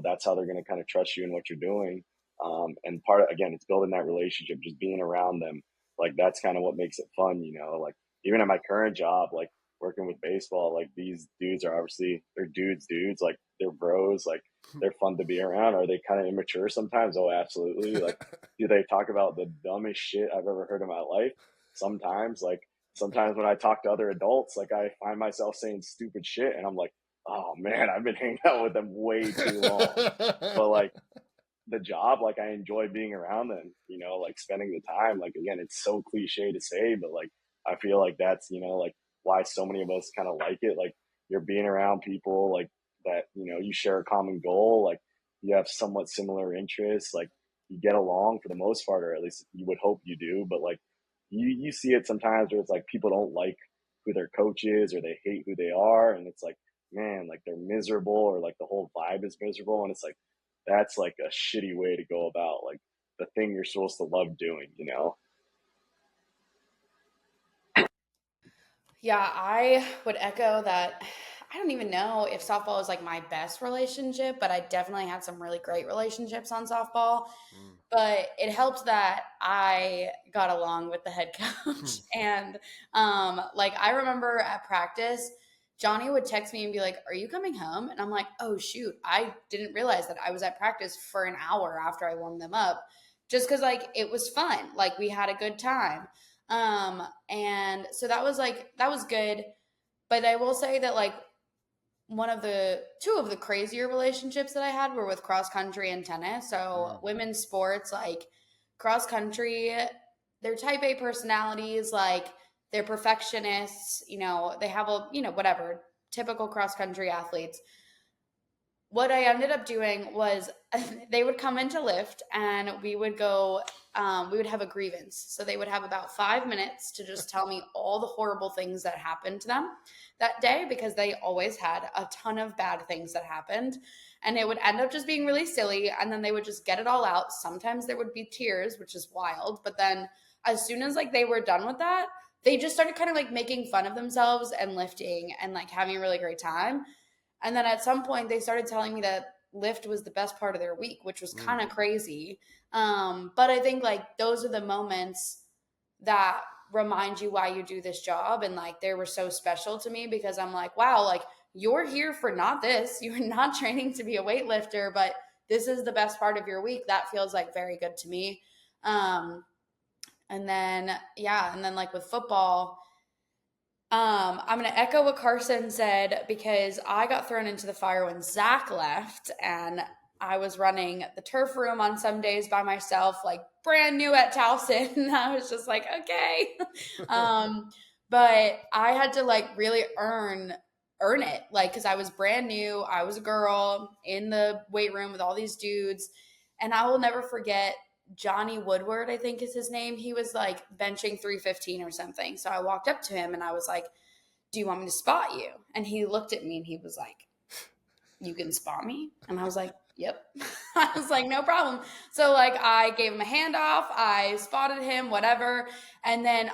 that's how they're going to kind of trust you in what you're doing. And again, it's building that relationship, just being around them. Like that's kind of what makes it fun. Like even at my current job, like working with baseball, like these dudes are obviously they're dudes, like they're bros, like they're fun to be around. Are they kind of immature sometimes? Oh, absolutely. Like, do they talk about the dumbest shit I've ever heard in my life? Sometimes when I talk to other adults, like I find myself saying stupid shit and I'm like, oh man, I've been hanging out with them way too long. But like the job, like I enjoy being around them, like spending the time. Like again, it's so cliche to say, but like I feel like that's like why so many of us kind of like it. Like you're being around people, like that, you share a common goal, like you have somewhat similar interests, like you get along for the most part, or at least you would hope you do. But like you see it sometimes where it's like people don't like who their coach is, or they hate who they are, and it's like, man, like they're miserable, or like the whole vibe is miserable, and it's like that's like a shitty way to go about like the thing you're supposed to love doing. Yeah, I would echo that. I don't even know if softball is like my best relationship, but I definitely had some really great relationships on softball. Mm. But it helped that I got along with the head coach. And like I remember at practice, Johnny would text me and be like, "Are you coming home?" And I'm like, "Oh shoot, I didn't realize that I was at practice for an hour after I warmed them up." Just because like it was fun. Like we had a good time. And so that was good. But I will say that like two of the crazier relationships that I had were with cross country and tennis. So women's sports, like cross country, they're type A personalities, like they're perfectionists, they have whatever, typical cross country athletes. What I ended up doing was they would come into lift and we would go, we would have a grievance. So they would have about 5 minutes to just tell me all the horrible things that happened to them that day, because they always had a ton of bad things that happened. And it would end up just being really silly. And then they would just get it all out. Sometimes there would be tears, which is wild. But then as soon as like they were done with that, they just started kind of like making fun of themselves and lifting and like having a really great time. And then at some point, they started telling me that lift was the best part of their week, which was kind of crazy. But I think like those are the moments that remind you why you do this job. And like they were so special to me because I'm like, wow, like you're here for not this. You're not training to be a weightlifter, but this is the best part of your week. That feels like very good to me. And then like with football, I'm going to echo what Carson said because I got thrown into the fire when Zach left, and I was running the turf room on some days by myself, like brand new at Towson. And I was just like, okay. But I had to like really earn it, like, cause I was brand new. I was a girl in the weight room with all these dudes. And I will never forget Johnny Woodward, I think is his name. He was like benching 315 or something. So I walked up to him and I was like, "Do you want me to spot you?" And he looked at me and he was like, "You can spot me?" And I was like, "Yep." I was like, "No problem." So like I gave him a handoff, I spotted him, whatever. And then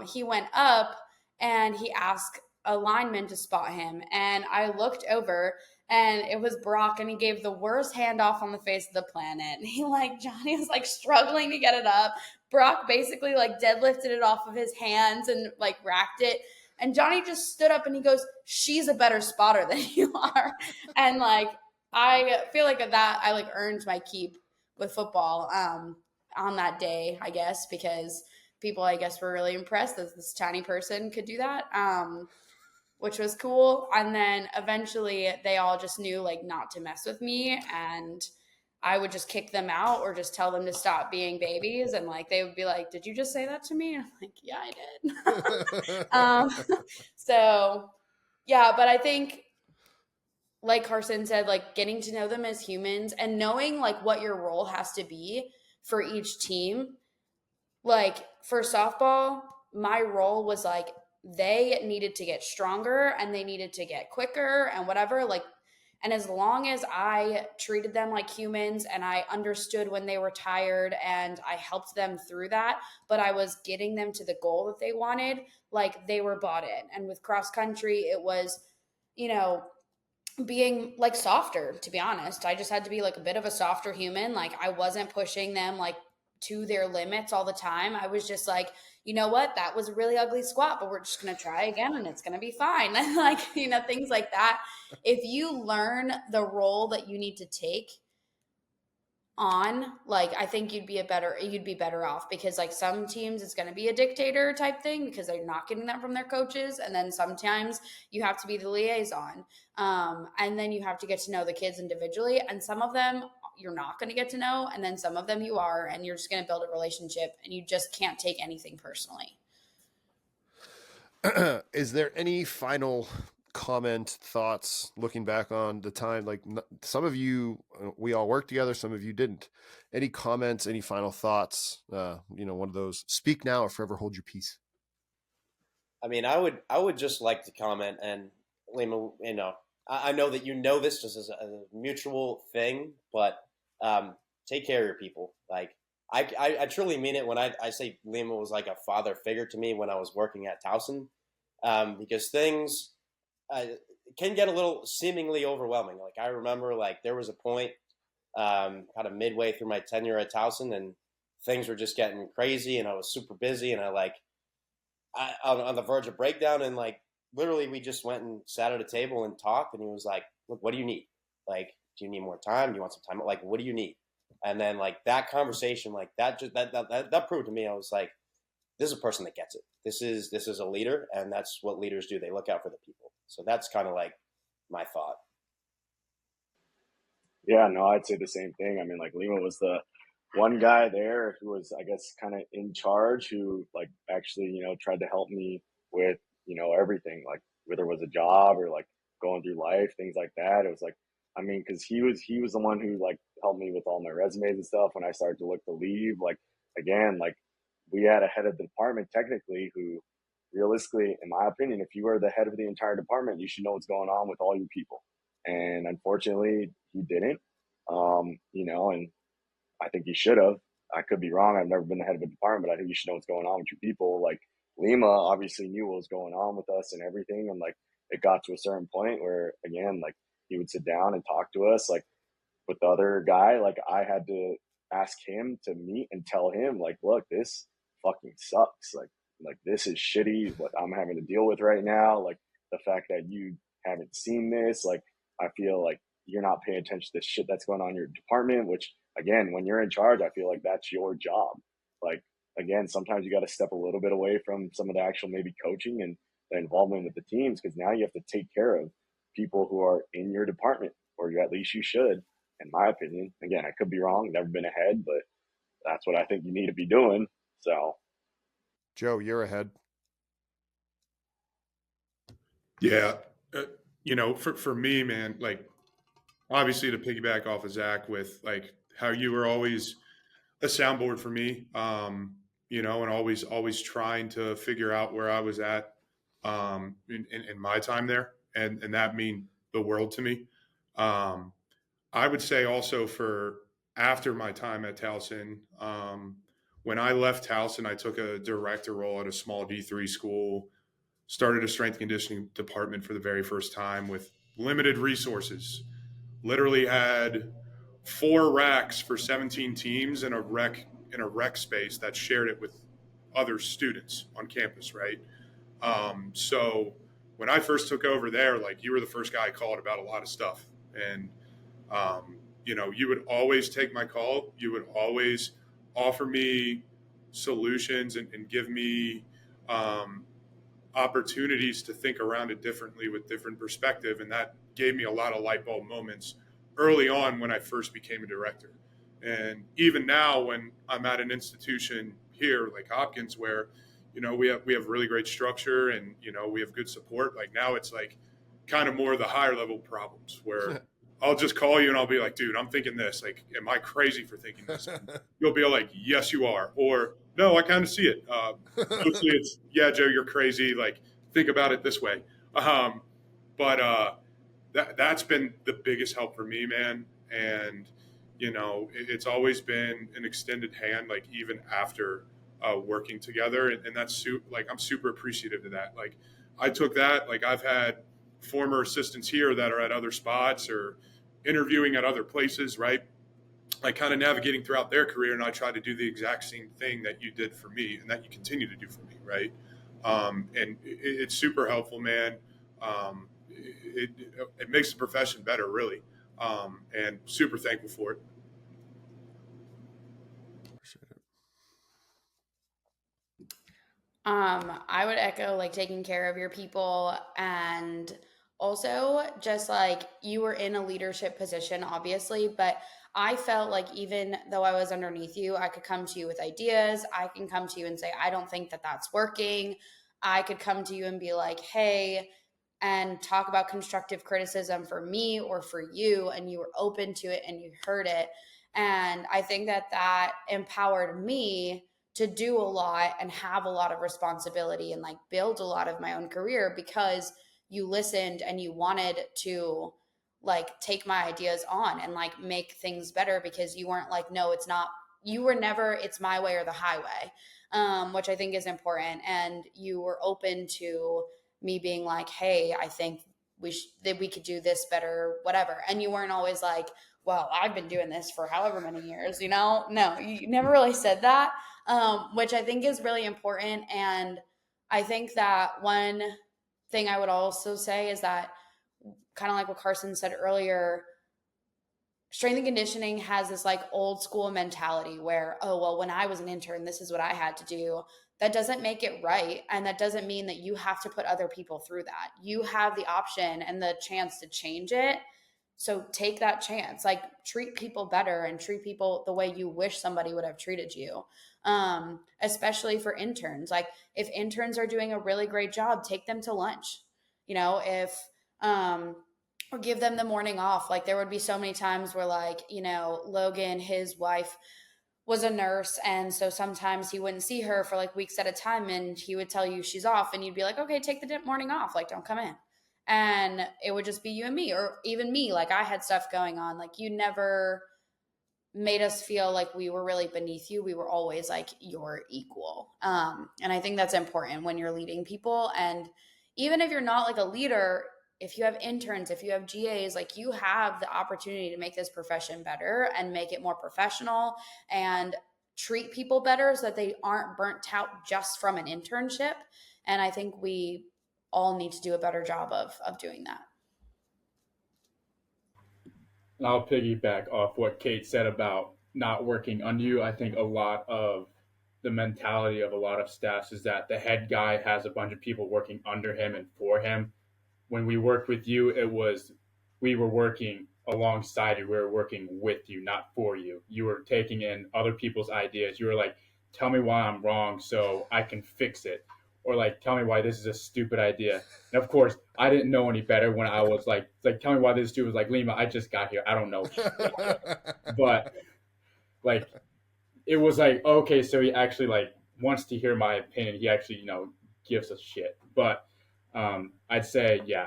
he went up and he asked a lineman to spot him. And I looked over and it was Brock, and he gave the worst handoff on the face of the planet. And Johnny was like struggling to get it up. Brock basically like deadlifted it off of his hands and like racked it. And Johnny just stood up and he goes, "She's a better spotter than you are." And like, I feel like that I like earned my keep with football on that day, I guess, because people, I guess, were really impressed that this tiny person could do that. Which was cool. And then eventually they all just knew like not to mess with me, and I would just kick them out or just tell them to stop being babies. And like they would be like, "Did you just say that to me?" And I'm like, "Yeah, I did." So yeah, but I think like Carson said, like getting to know them as humans and knowing like what your role has to be for each team. Like for softball, my role was like they needed to get stronger and they needed to get quicker and whatever. Like, and as long as I treated them like humans and I understood when they were tired and I helped them through that, but I was getting them to the goal that they wanted, like they were bought in. And with cross country, it was, being like softer, to be honest. I just had to be like a bit of a softer human. Like I wasn't pushing them like to their limits all the time. I was just like, "You know what? That was a really ugly squat, but we're just going to try again and it's going to be fine." Like, things like that. If you learn the role that you need to take on, like I think you'd be better off, because like some teams it's going to be a dictator type thing because they're not getting that from their coaches, and then sometimes you have to be the liaison, and then you have to get to know the kids individually, and some of them you're not going to get to know, and then some of them you are, and you're just going to build a relationship, and you just can't take anything personally. Is there any final comment, thoughts, looking back on the time? Like some of you, we all worked together, some of you didn't. Any comments, any final thoughts? One of those, speak now or forever hold your peace. I mean, I would just like to comment, and Lima, I know that you know this just as a mutual thing, but take care of your people. Like I truly mean it when I say Lima was like a father figure to me when I was working at Towson, because things can get a little seemingly overwhelming. Like I remember, like there was a point, kind of midway through my tenure at Towson, and things were just getting crazy, and I was super busy, and on the verge of breakdown, and like literally we just went and sat at a table and talked, and he was like, look, what do you need? Like, do you need more time? Do you want some time? Like, what do you need? And then like that conversation, like that just that proved to me, I was like, this is a person that gets it. This is a leader, and that's what leaders do. They look out for the people. So that's kind of like my thought. Yeah, no, I'd say the same thing. I mean, like Lima was the one guy there who was, I guess, kind of in charge, who like actually, tried to help me with, everything, like whether it was a job or like going through life, things like that. It was like, I mean, because he was the one who like helped me with all my resumes and stuff when I started to look to leave. Like again, like we had a head of the department technically who realistically, in my opinion, if you are the head of the entire department, you should know what's going on with all your people. And unfortunately, he didn't. And I think he should have. I could be wrong. I've never been the head of a department, but I think you should know what's going on with your people. Like Lima obviously knew what was going on with us and everything. And like it got to a certain point where again, like he would sit down and talk to us. Like with the other guy, like I had to ask him to meet and tell him, like, look, this fucking sucks. Like this is shitty what I'm having to deal with right now. Like the fact that you haven't seen this, like I feel like you're not paying attention to the shit that's going on in your department, which again, when you're in charge, I feel like that's your job. Like again, sometimes you got to step a little bit away from some of the actual maybe coaching and the involvement with the teams, because now you have to take care of people who are in your department, or you at least you should, in my opinion. Again, I could be wrong, never been ahead, but that's what I think you need to be doing. So Joe, you're ahead. Yeah. For me, man, like obviously to piggyback off of Zach with like how you were always a soundboard for me, and always trying to figure out where I was at in my time there. And that mean the world to me. I would say also for after my time at Towson, when I left Towson, I took a director role at a small D3 school, started a strength conditioning department for the very first time with limited resources. Literally had 4 racks for 17 teams in a rec space that shared it with other students on campus, right? So when I first took over there, like you were the first guy I called about a lot of stuff, and you would always take my call. You would always offer me solutions and give me opportunities to think around it differently with different perspective. And that gave me a lot of light bulb moments early on when I first became a director. And even now when I'm at an institution here like Hopkins, where, we have really great structure and, we have good support. Like now it's like kind of more of the higher level problems where I'll just call you and I'll be like, dude, I'm thinking this. Like, am I crazy for thinking this? You'll be like, yes, you are. Or no, I kind of see it. Mostly it's, yeah, Joe, you're crazy. Like, think about it this way. But that's been the biggest help for me, man. And, it's always been an extended hand, like even after working together. And that's like, I'm super appreciative of that. Like I took that, like I've had former assistants here that are at other spots or interviewing at other places, right? Like kind of navigating throughout their career. And I try to do the exact same thing that you did for me and that you continue to do for me, right? And it's super helpful, man. It makes the profession better, really. And super thankful for it. I would echo like taking care of your people, and also just like you were in a leadership position, obviously, but I felt like even though I was underneath you, I could come to you with ideas. I can come to you and say, I don't think that that's working. I could come to you and be like, hey, and talk about constructive criticism for me or for you, and you were open to it and you heard it. And I think that empowered me to do a lot and have a lot of responsibility and like build a lot of my own career, because you listened and you wanted to like take my ideas on and like make things better, because you weren't like, no, it's not, you were never, it's my way or the highway, which I think is important. And you were open to me being like, hey, I think that we could do this better, whatever. And you weren't always like, well, I've been doing this for however many years, you know? No, you never really said that, which I think is really important. And I think that one thing I would also say is that, kind of like what Carson said earlier, strength and conditioning has this like old school mentality where, oh, well, when I was an intern, this is what I had to do. That doesn't make it right. And that doesn't mean that you have to put other people through that. You have the option and the chance to change it. So take that chance, like treat people better and treat people the way you wish somebody would have treated you. Especially for interns. Like if interns are doing a really great job, take them to lunch. You know, if, or give them the morning off. Like there would be so many times where like, you know, Logan, his wife was a nurse, and so sometimes he wouldn't see her for like weeks at a time, and he would tell you she's off, and you'd be like, okay, take the morning off, like don't come in. And it would just be you and me, or even me, like I had stuff going on. Like you never made us feel like we were really beneath you. We were always like your equal. And I think that's important when you're leading people. And even if you're not like a leader, if you have interns, if you have GAs, like you have the opportunity to make this profession better and make it more professional and treat people better so that they aren't burnt out just from an internship. And I think we all need to do a better job of doing that. And I'll piggyback off what Kate said about not working under you. I think a lot of the mentality of a lot of staffs is that the head guy has a bunch of people working under him and for him. When we worked with you, it was we were working alongside you. We were working with you, not for you. You were taking in other people's ideas. You were like, tell me why I'm wrong so I can fix it. Or like, tell me why this is a stupid idea. And of course, I didn't know any better when I was like, tell me why this dude was like, Lima, I just got here. I don't know. But like, it was like, okay, so he actually like wants to hear my opinion. He actually, you know, gives a shit. But I'd say, yeah,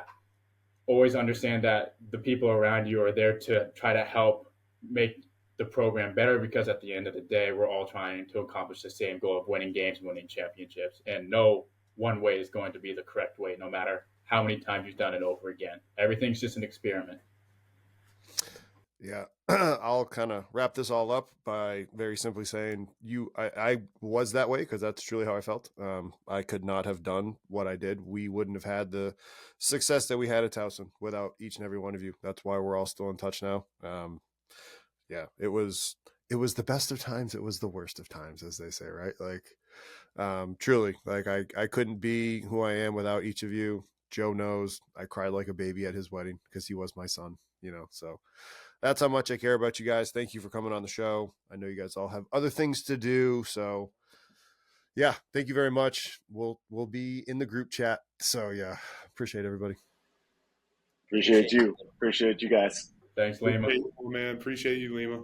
always understand that the people around you are there to try to help make the program better, because at the end of the day, we're all trying to accomplish the same goal of winning games, winning championships. And no one way is going to be the correct way, no matter how many times you've done it over again. Everything's just an experiment. Yeah, I'll kind of wrap this all up by very simply saying I was that way because that's truly how I felt. I could not have done what I did. We wouldn't have had the success that we had at Towson without each and every one of you. That's why we're all still in touch now. Yeah, it was the best of times. It was the worst of times, as they say, right? Like, truly, like I couldn't be who I am without each of you. Joe knows I cried like a baby at his wedding because he was my son, you know, so that's how much I care about you guys. Thank you for coming on the show. I know you guys all have other things to do. So yeah, thank you very much. We'll be in the group chat. So yeah, appreciate everybody. Appreciate you. Appreciate you guys. Thanks, Lima. Man, appreciate you, Lima.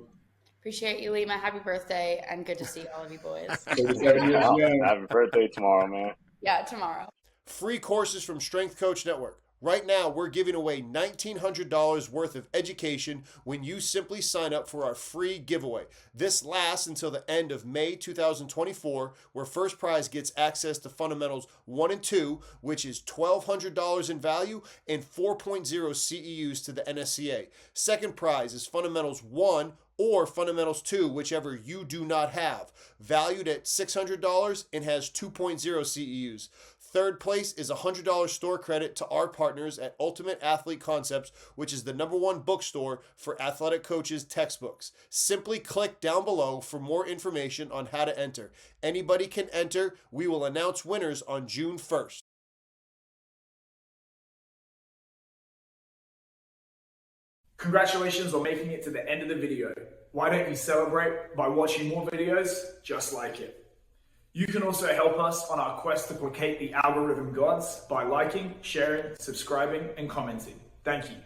Appreciate you, Lima. Happy birthday, and good to see all of you boys. 37 years young. Happy birthday tomorrow, man. Yeah, tomorrow. Free courses from Strength Coach Network. Right now, we're giving away $1,900 worth of education when you simply sign up for our free giveaway. This lasts until the end of May 2024, where first prize gets access to Fundamentals 1 and 2, which is $1,200 in value and 4.0 CEUs to the NSCA. Second prize is Fundamentals 1 or Fundamentals 2, whichever you do not have, valued at $600 and has 2.0 CEUs. Third place is $100 store credit to our partners at Ultimate Athlete Concepts, which is the #1 bookstore for athletic coaches textbooks. Simply click down below for more information on how to enter. Anybody can enter. We will announce winners on June 1st. Congratulations on making it to the end of the video. Why don't you celebrate by watching more videos just like it? You can also help us on our quest to placate the algorithm gods by liking, sharing, subscribing, and commenting. Thank you.